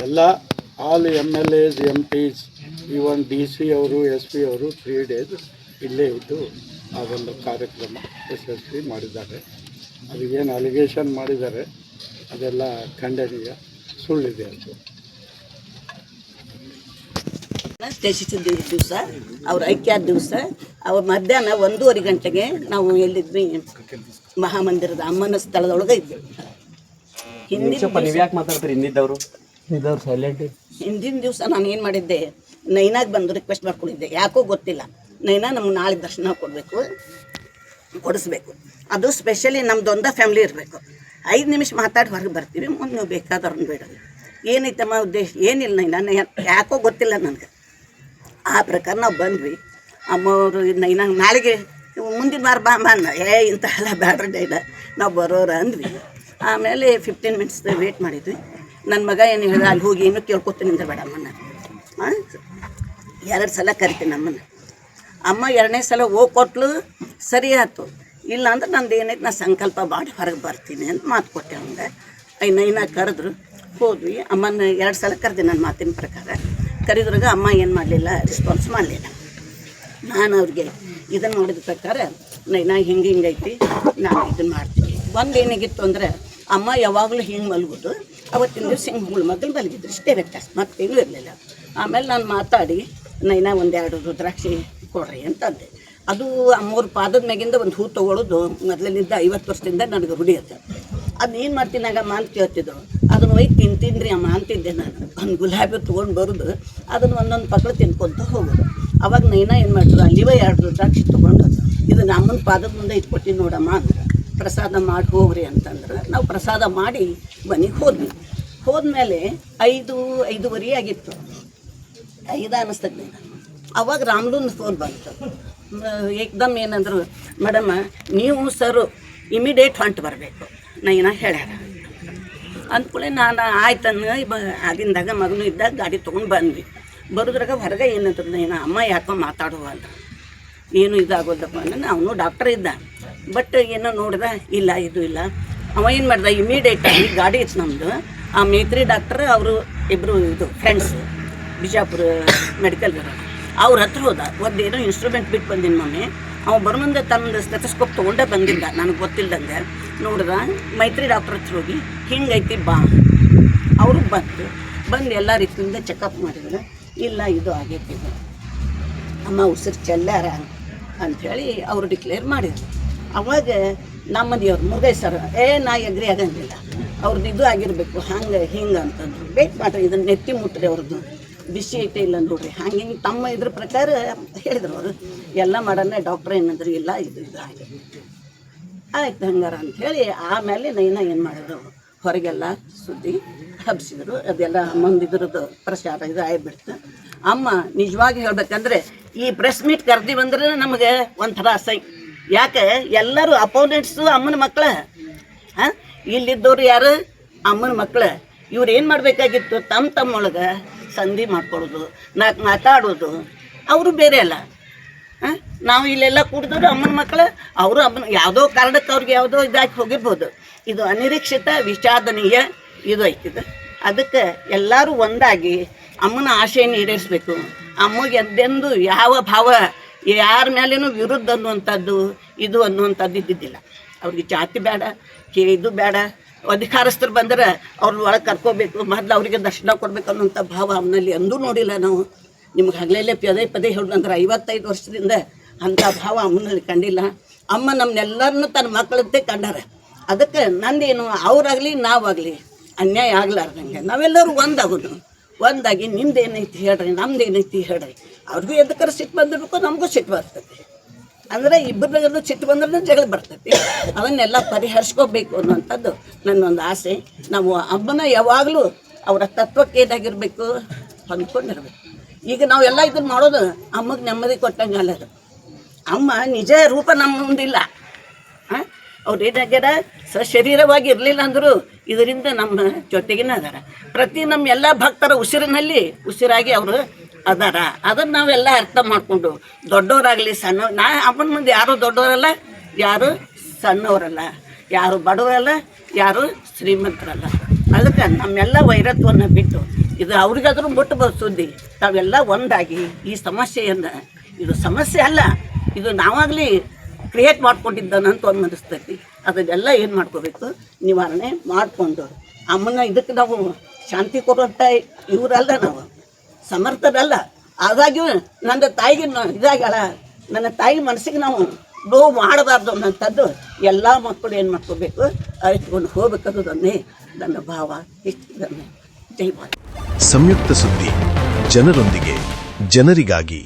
ಎಲ್ಲ all MLAs MPs even DC ಅವರು SP ಅವರು 3 days ಇಲ್ಲೇ ಇದ್ದು ಆ ಒಂದು ಕಾರ್ಯಕ್ರಮ ಯಶಸ್ವಿ ಮಾಡಿದ್ದಾರೆ. ಅದು ಏನು ಅಲಿಗೇಷನ್ ಮಾಡಿದ್ದಾರೆ ಅದೆಲ್ಲ ಖಂಡನೀಯ, ಸುಳ್ಳಿದೆ ಅದು. ತ್ಯಜಿಸಿದ ದಿವಸ ಅವ್ರ ಐಕ್ಯಾದ ದಿವಸ ಅವ್ರ ಮಧ್ಯಾಹ್ನ 1:30 ಗಂಟೆಗೆ ನಾವು ಎಲ್ಲಿದ್ವಿ, ಮಹಾಮಂದಿರದ ಅಮ್ಮನ ಸ್ಥಳದೊಳಗೆ ಇದ್ವಿ. ಹಿಂದಿನ ದಿವಸ ನಾನು ಏನು ಮಾಡಿದ್ದೆ, ನೈನಾಗ ಬಂದು ರಿಕ್ವೆಸ್ಟ್ ಮಾಡ್ಕೊಂಡಿದ್ದೆ. ಯಾಕೋ ಗೊತ್ತಿಲ್ಲ, ನೈನಾ ನಮ್ಗೆ ನಾಳೆ ದರ್ಶನ ಕೊಡಿಸ್ಬೇಕು. ಅದು ಸ್ಪೆಷಲಿ ನಮ್ದೊಂದೇ ಫ್ಯಾಮ್ಲಿ ಇರಬೇಕು. 5 ನಿಮಿಷ ಮಾತಾಡಿ ಹೊರಗೆ ಬರ್ತೀವಿ, ಮುಂದೆ ನೀವು ಬೇಕಾದವ್ರನ್ನ ಬೇಡಲ್ಲ. ಏನೈತಮ್ಮ ಉದ್ದೇಶ? ಏನಿಲ್ಲ ನೈನಾ, ಯಾಕೋ ಗೊತ್ತಿಲ್ಲ ನನಗೆ. ಆ ಪ್ರಕಾರ ನಾವು ಬಂದ್ವಿ. ಅಮ್ಮವರು ನೈನಾ ನಾಳೆಗೆ ಮುಂದಿನ ವಾರ ಬಾ ಅಂದ. ಇಂಥವೆಲ್ಲ ಬ್ಯಾಡ್ರಿ ಡೈಲ, ನಾವು ಬರೋರು ಅಂದ್ವಿ. ಆಮೇಲೆ 15 ಮಿನಿಟ್ಸ್ ವೇಟ್ ಮಾಡಿದ್ವಿ. ನನ್ನ ಮಗ ಏನು ಹೇಳಿದ, ಅಲ್ಲಿ ಹೋಗಿ ಏನೂ ಕೇಳ್ಕೊತೀನಿ ಅಂದ್ರೆ ಬೇಡ ಅಮ್ಮನ. 2 ಸಲ ಕರಿತೀನಿ ಅಮ್ಮನ. ಅಮ್ಮ 2ನೇ ಸಲ ಹೋಗಿ ಕೊಟ್ಲು, ಸರಿ ಆಯ್ತು. ಇಲ್ಲ ಅಂದ್ರೆ ನಂದು ಏನೈತೆ ನಾ ಸಂಕಲ್ಪ ಮಾಡಿ ಹೊರಗೆ ಬರ್ತೀನಿ ಅಂತ ಮಾತು ಕೊಟ್ಟೆ ಅವಂಗೆ. ನೈನಾ ಕರೆದ್ರು, ಹೋದ್ವಿ. ಅಮ್ಮನ 2 ಸಲ ಕರೆದೆ ನನ್ನ ಮಾತಿನ ಪ್ರಕಾರ. ಕರೆದ್ರಾಗ ಅಮ್ಮ ಏನು ಮಾಡಲಿಲ್ಲ, ರೆಸ್ಪಾನ್ಸ್ ಮಾಡಲಿಲ್ಲ. ನಾನು ಅವ್ರಿಗೆ ಇದನ್ನು ಮಾಡಿದ ಪ್ರಕಾರ ನೈನಾ ಹಿಂಗೈತಿ, ನಾನು ಇದನ್ನು ಮಾಡ್ತೀನಿ. ಏನಾಗಿತ್ತು ಅಂದರೆ ಅಮ್ಮ ಯಾವಾಗಲೂ ಹಿಂಗೆ ಮಲಗೋದು, ಅವತ್ತಿನ ದಿವಸ ಹಿಂಗೆ ಮುಳ್ಳು ಮಗಲು ಮಲಗಿದ್ರು, ಇಷ್ಟೇ ವ್ಯತ್ಯಾಸ, ಮತ್ತೇನೂ ಇರಲಿಲ್ಲ. ಆಮೇಲೆ ನಾನು ಮಾತಾಡಿ ನೈನಾ 1-2 ರುದ್ರಾಕ್ಷಿ ಕೊಡ್ರಿ ಅಂತಂದೆ. ಅದು ಅಮ್ಮವ್ರ ಪಾದದ ಮ್ಯಾಗಿಂದ ಒಂದು ಹೂ ತೊಗೊಳೋದು ಮೊದಲಿನಿಂದ 50 ವರ್ಷದಿಂದ ನನಗೆ ರೂಢಿ ಇತ್ತು. ಅದನ್ನೇನು ಮಾಡ್ತೀನಾಗ ಅಮ್ಮ ಅಂತ ಕೇಳ್ತಿದ್ರು. ಅದನ್ನು ಒಯ್ದು ತಿಂತೀನಿ ಅಮ್ಮ ಅಂತಿದ್ದೆ ನಾನು. ಒಂದು ಗುಲಾಬಿ ತೊಗೊಂಡು ಬರೋದು, ಅದನ್ನು ಒಂದೊಂದು ಪಕ್ಕಳು ತಿನ್ಕೊತ ಹೋಗೋದು. ಅವಾಗ ನೈನಾ ಏನು ಮಾಡಿದ್ರು, ಅಲ್ಲಿವೇ 2 ರುದ್ರಾಕ್ಷಿ ತೊಗೊಂಡು ಇದನ್ನು ಅಮ್ಮನ ಪಾದದ ಮುಂದೆ ಇಟ್ಕೊಟ್ಟಿನಿ ನೋಡಮ್ಮ ಅಂದ್ರೆ, ಪ್ರಸಾದ ಮಾಡಿ ಹೋಗ್ರಿ ಅಂತಂದ್ರೆ ನಾವು ಪ್ರಸಾದ ಮಾಡಿ ಮನೆಗೆ ಹೋದ್ಮೇಲೆ 5:30 ಆಗಿತ್ತು. 5 ಅನ್ನಿಸ್ತದೆ. ಅವಾಗ ರಾಮ್ಲೂನ್ ಫೋನ್ ಬಂತು. ಏಕ್ದಮ್ ಏನಂದ್ರು, ಮೇಡಮ್ ನೀವು ಸರು ಇಮಿಡಿಯೇಟ್ ಹೊಂಟು ಬರಬೇಕು ನೈನಾ ಹೇಳ್ಯಾರ ಅಂದ್ಕೂಳೆ ನಾನು ಆಯ್ತನ್ನು ಆಗಿಂದಾಗ ಮಗನೂ ಇದ್ದಾಗ ಗಾಡಿ ತೊಗೊಂಡು ಬಂದ್ವಿ. ಬರೋದ್ರಾಗ ಹೊರಗೆ ಏನಂದ್ರು, ನೈನಾ ಅಮ್ಮ ಯಾಕೋ ಮಾತಾಡುವ ಅಂತ, ಏನು ಇದಾಗೋದಪ್ಪ ಅಂದ್ರೆ ಅವನು ಡಾಕ್ಟರ್ ಇದ್ದ. ಬಟ್ ಏನೋ ನೋಡ್ದೆ, ಇಲ್ಲ ಇದು ಇಲ್ಲ. ಅವ ಏನು ಮಾಡ್ದೆ, ಇಮಿಡಿಯೇಟಾಗಿ ಗಾಡಿ ಇತ್ತು ನಮ್ಮದು. ಆ ಮೇತ್ರಿ ಡಾಕ್ಟರ್ ಅವರು ಇಬ್ಬರು ಇದು ಫ್ರೆಂಡ್ಸ್, ಬಿಜಾಪುರ ಮೆಡಿಕಲ್ ಅವ್ರ ಹತ್ರ ಹೋದ. ಒಂದೇನೋ ಇನ್ಸ್ಟ್ರೂಮೆಂಟ್ ಬಿಟ್ಟು ಬಂದಿನಿ ಮಮ್ಮಿ. ಅವ ಬರೋಮಂದೆ ತನ್ನ ಸ್ಟೆಥೋಸ್ಕೋಪ್ ತೊಗೊಂಡೇ ಬಂದಿದ್ದ, ನನಗೆ ಗೊತ್ತಿಲ್ದಂಗೆ. ನೋಡ್ದೆ ಮೈತ್ರಿ ಡಾಕ್ಟರ್ ಹತ್ರ ಹೋಗಿ ಹಿಂಗೈತಿ ಬಾ. ಅವರು ಬಂದು ಎಲ್ಲ ರೀತಿಯಿಂದ ಚೆಕಪ್ ಮಾಡಿದ್ರೆ, ಇಲ್ಲ ಇದು ಆಗೈತಿ. ಅಮ್ಮ ಉಸಿರು ಚೆಲ್ಲಾರ ಅಂಥೇಳಿ ಅವರು ಡಿಕ್ಲೇರ್ ಮಾಡಿದ್ರು. ಅವಾಗ ನಮ್ಮ ದೇವ್ರು ಮುರುಗೈ ಸರ್ ನಾ ಎಗ್ರಿ ಆಗಂಗಿಲ್ಲ, ಅವ್ರದ್ದು ಇದು ಆಗಿರಬೇಕು ಹಂಗೆ ಹಿಂಗೆ ಅಂತಂದ್ರು. ಬೇಕು ಮಾಡ್ರಿ ಇದನ್ನು ನೆತ್ತಿ ಮುಟ್ರಿ, ಅವ್ರದ್ದು ಬಿಸಿ ಐತೆ ಇಲ್ಲ ನೋಡ್ರಿ ಹಂಗೆ ಹಿಂಗೆ ತಮ್ಮ ಇದ್ರ ಪ್ರಕಾರ ಹೇಳಿದ್ರು ಅವರು. ಎಲ್ಲ ಮಾಡೋಣ ಡಾಕ್ಟ್ರ್ ಏನಂದ್ರು ಇಲ್ಲ ಇದು ಹಾಗೆ ಆಯ್ತು ಹಂಗಾರ ಅಂಥೇಳಿ ಆಮೇಲೆ ನೈನ ಏನು ಮಾಡಿದ್ರು ಹೊರಗೆಲ್ಲ ಸುದ್ದಿ ಹಬ್ಸಿದ್ರು. ಅದೆಲ್ಲ ಅಮ್ಮಂದಿದ್ರದ್ದು ಪ್ರಚಾರ ಇದು ಆಗಿಬಿಡ್ತು. ಅಮ್ಮ ನಿಜವಾಗಿ ಹೇಳ್ಬೇಕಂದ್ರೆ ಈ ಪ್ರೆಸ್ ಮೀಟ್ ಕರ್ದಿ ಬಂದ್ರೆ ನಮಗೆ ಒಂಥರ ಅಸಹ್ಯ. ಯಾಕೆ ಎಲ್ಲರೂ ಅಪೋನೆಂಟ್ಸು ಅಮ್ಮನ ಮಕ್ಕಳ, ಇಲ್ಲಿದ್ದವ್ರು ಯಾರು ಅಮ್ಮನ ಮಕ್ಕಳ. ಇವ್ರು ಏನು ಮಾಡಬೇಕಾಗಿತ್ತು ತಮ್ಮೊಳಗೆ ಸಂಧಿ ಮಾಡ್ಕೊಳ್ಳೋದು, ನಾಲ್ಕು ಮಾತಾಡೋದು. ಅವರು ಬೇರೆ ಅಲ್ಲ. ನಾವು ಇಲ್ಲೆಲ್ಲ ಕೂಡಿದವರು ಅಮ್ಮನ ಮಕ್ಕಳು, ಅವರು ಅಮ್ಮನ ಯಾವುದೋ ಕಾರಣಕ್ಕೆ ಅವ್ರಿಗೆ ಯಾವುದೋ ಇದಾಗಿ ಹೋಗಿರ್ಬೋದು. ಇದು ಅನಿರೀಕ್ಷಿತ ವಿಷಾದನೀಯ ಇದು ಐತಿದೆ. ಅದಕ್ಕೆ ಎಲ್ಲರೂ ಒಂದಾಗಿ ಅಮ್ಮನ ಆಶೆಯನ್ನು ಈಡೇರಿಸಬೇಕು. ಅಮ್ಮಗೆ ಎಂದೆಂದು ಯಾವ ಭಾವ ಯಾರ ಮೇಲೇನೂ ವಿರುದ್ಧ ಅನ್ನುವಂಥದ್ದು ಇದು ಅನ್ನುವಂಥದ್ದು ಇದ್ದಿದ್ದಿಲ್ಲ. ಅವ್ರಿಗೆ ಜಾತಿ ಬೇಡ, ಇದು ಬೇಡ. ಅಧಿಕಾರಸ್ಥರು ಬಂದರೆ ಅವ್ರನ್ನ ಒಳಗೆ ಕರ್ಕೋಬೇಕು, ಮೊದಲು ಅವರಿಗೆ ದರ್ಶನ ಕೊಡಬೇಕು ಅನ್ನೋಂಥ ಭಾವ ಅಮ್ಮನಲ್ಲಿ ಎಂದೂ ನೋಡಿಲ್ಲ ನಾವು. ನಿಮ್ಗೆ ಹಗಲೇ ಪದೇ ಹೇಳಂದ್ರೆ 55 ವರ್ಷದಿಂದ ಅಂಥ ಭಾವ ಅಮ್ಮನಲ್ಲಿ ಕಂಡಿಲ್ಲ. ಅಮ್ಮ ನಮ್ಮನ್ನೆಲ್ಲರನ್ನೂ ತನ್ನ ಮಕ್ಕಳಂತೆ ಕಂಡಾರ. ಅದಕ್ಕೆ ನಂದೇನು ಅವರಾಗಲಿ ನಾವಾಗಲಿ ಅನ್ಯಾಯ ಆಗ್ಲಾರ್ದಂಗೆ ನಾವೆಲ್ಲರೂ ಒಂದಾಗಿ ನಿಮ್ದೇನೈತಿ ಹೇಳ್ರಿ, ನಮ್ದೇನೈತಿ ಹೇಳ್ರಿ. ಅವ್ರಿಗೂ ಎದಕ್ಕಾರ ಸಿಟ್ಟು ಬಂದಿರ್ಬೇಕು, ನಮಗೂ ಸಿಟ್ಟು ಬರ್ತೈತಿ. ಅಂದರೆ ಇಬ್ಬರಿಗೂ ಸಿಟ್ಟು ಬಂದ್ರೆ ಜಗಳ ಬರ್ತೈತಿ. ಅದನ್ನೆಲ್ಲ ಪರಿಹರಿಸ್ಕೋಬೇಕು ಅನ್ನೋಂಥದ್ದು ನನ್ನೊಂದು ಆಸೆ. ನಾವು ಅಮ್ಮನ ಯಾವಾಗಲೂ ಅವರ ತತ್ವಕ್ಕೆ ಏನಾಗಿರಬೇಕು ಹೊಂದ್ಕೊಂಡಿರ್ಬೇಕು. ಈಗ ನಾವೆಲ್ಲ ಇದನ್ನು ಮಾಡೋದು ಅಮ್ಮಗೆ ನೆಮ್ಮದಿ ಕೊಟ್ಟಂಗಲ್ಲ. ಅದು ಅಮ್ಮ ನಿಜ ರೂಪ ನಮ್ಮ ಮುಂದಿಲ್ಲ. ಅವ್ರು ಏನಾಗ್ಯಾರ ಸಶರೀರವಾಗಿ ಇರಲಿಲ್ಲ ಅಂದರೂ ಇದರಿಂದ ನಮ್ಮ ಜೊತೆಗಿನ ಅದಾರ. ಪ್ರತಿ ನಮ್ಮ ಎಲ್ಲ ಭಕ್ತರ ಉಸಿರಿನಲ್ಲಿ ಉಸಿರಾಗಿ ಅವರು ಅದಾರ. ಅದನ್ನು ನಾವೆಲ್ಲ ಅರ್ಥ ಮಾಡಿಕೊಂಡು ದೊಡ್ಡವರಾಗಲಿ ಅಮ್ಮನ ಮುಂದೆ ಯಾರು ದೊಡ್ಡವರಲ್ಲ, ಯಾರು ಸಣ್ಣವರಲ್ಲ, ಯಾರು ಬಡವರಲ್ಲ, ಯಾರು ಶ್ರೀಮಂತರಲ್ಲ. ಅದಕ್ಕೆ ನಮ್ಮೆಲ್ಲ ವೈರತ್ವವನ್ನು ಬಿಟ್ಟು ಇದು ಅವ್ರಿಗಾದ್ರೂ ಮುಟ್ಟಬಹುದು ಸುದ್ದಿ. ತಾವೆಲ್ಲ ಒಂದಾಗಿ ಈ ಸಮಸ್ಯೆಯನ್ನು, ಇದು ಸಮಸ್ಯೆ ಅಲ್ಲ, ಇದು ನಾವಾಗಲಿ ಕ್ರಿಯೇಟ್ ಮಾಡ್ಕೊಂಡಿದ್ದಾನಂತ ಒಂದು ಅನಿಸ್ತೈತಿ. ಅದನ್ನೆಲ್ಲ ಏನು ಮಾಡ್ಕೋಬೇಕು, ನಿವಾರಣೆ ಮಾಡಿಕೊಂಡು ಅಮ್ಮನ ಇದಕ್ಕೆ ನಾವು ಶಾಂತಿ ಕೊಡುವಂಥ ಇವರಲ್ಲ, ನಾವು ಸಮರ್ಥರಲ್ಲ. ಆದಾಗ್ಯೂ ನನ್ನ ತಾಯಿಗೆ ಇದಾಗ್ಯಾಳ, ನನ್ನ ತಾಯಿ ಮನಸ್ಸಿಗೆ ನಾವು ನೋವು ಮಾಡಬಾರ್ದು ಅನ್ನೋಂಥದ್ದು ಎಲ್ಲ ಮಕ್ಕಳು ಏನು ಮಾಡ್ಕೋಬೇಕು, ಅರಿತುಕೊಂಡು ಹೋಗ್ಬೇಕನ್ನೋದನ್ನೇ ನನ್ನ ಭಾವ. ಇಷ್ಟನ್ನೇ ಜೈ ಭಾರತ್. ಸಂಯುಕ್ತ ಸುದ್ದಿ, ಜನರೊಂದಿಗೆ ಜನರಿಗಾಗಿ.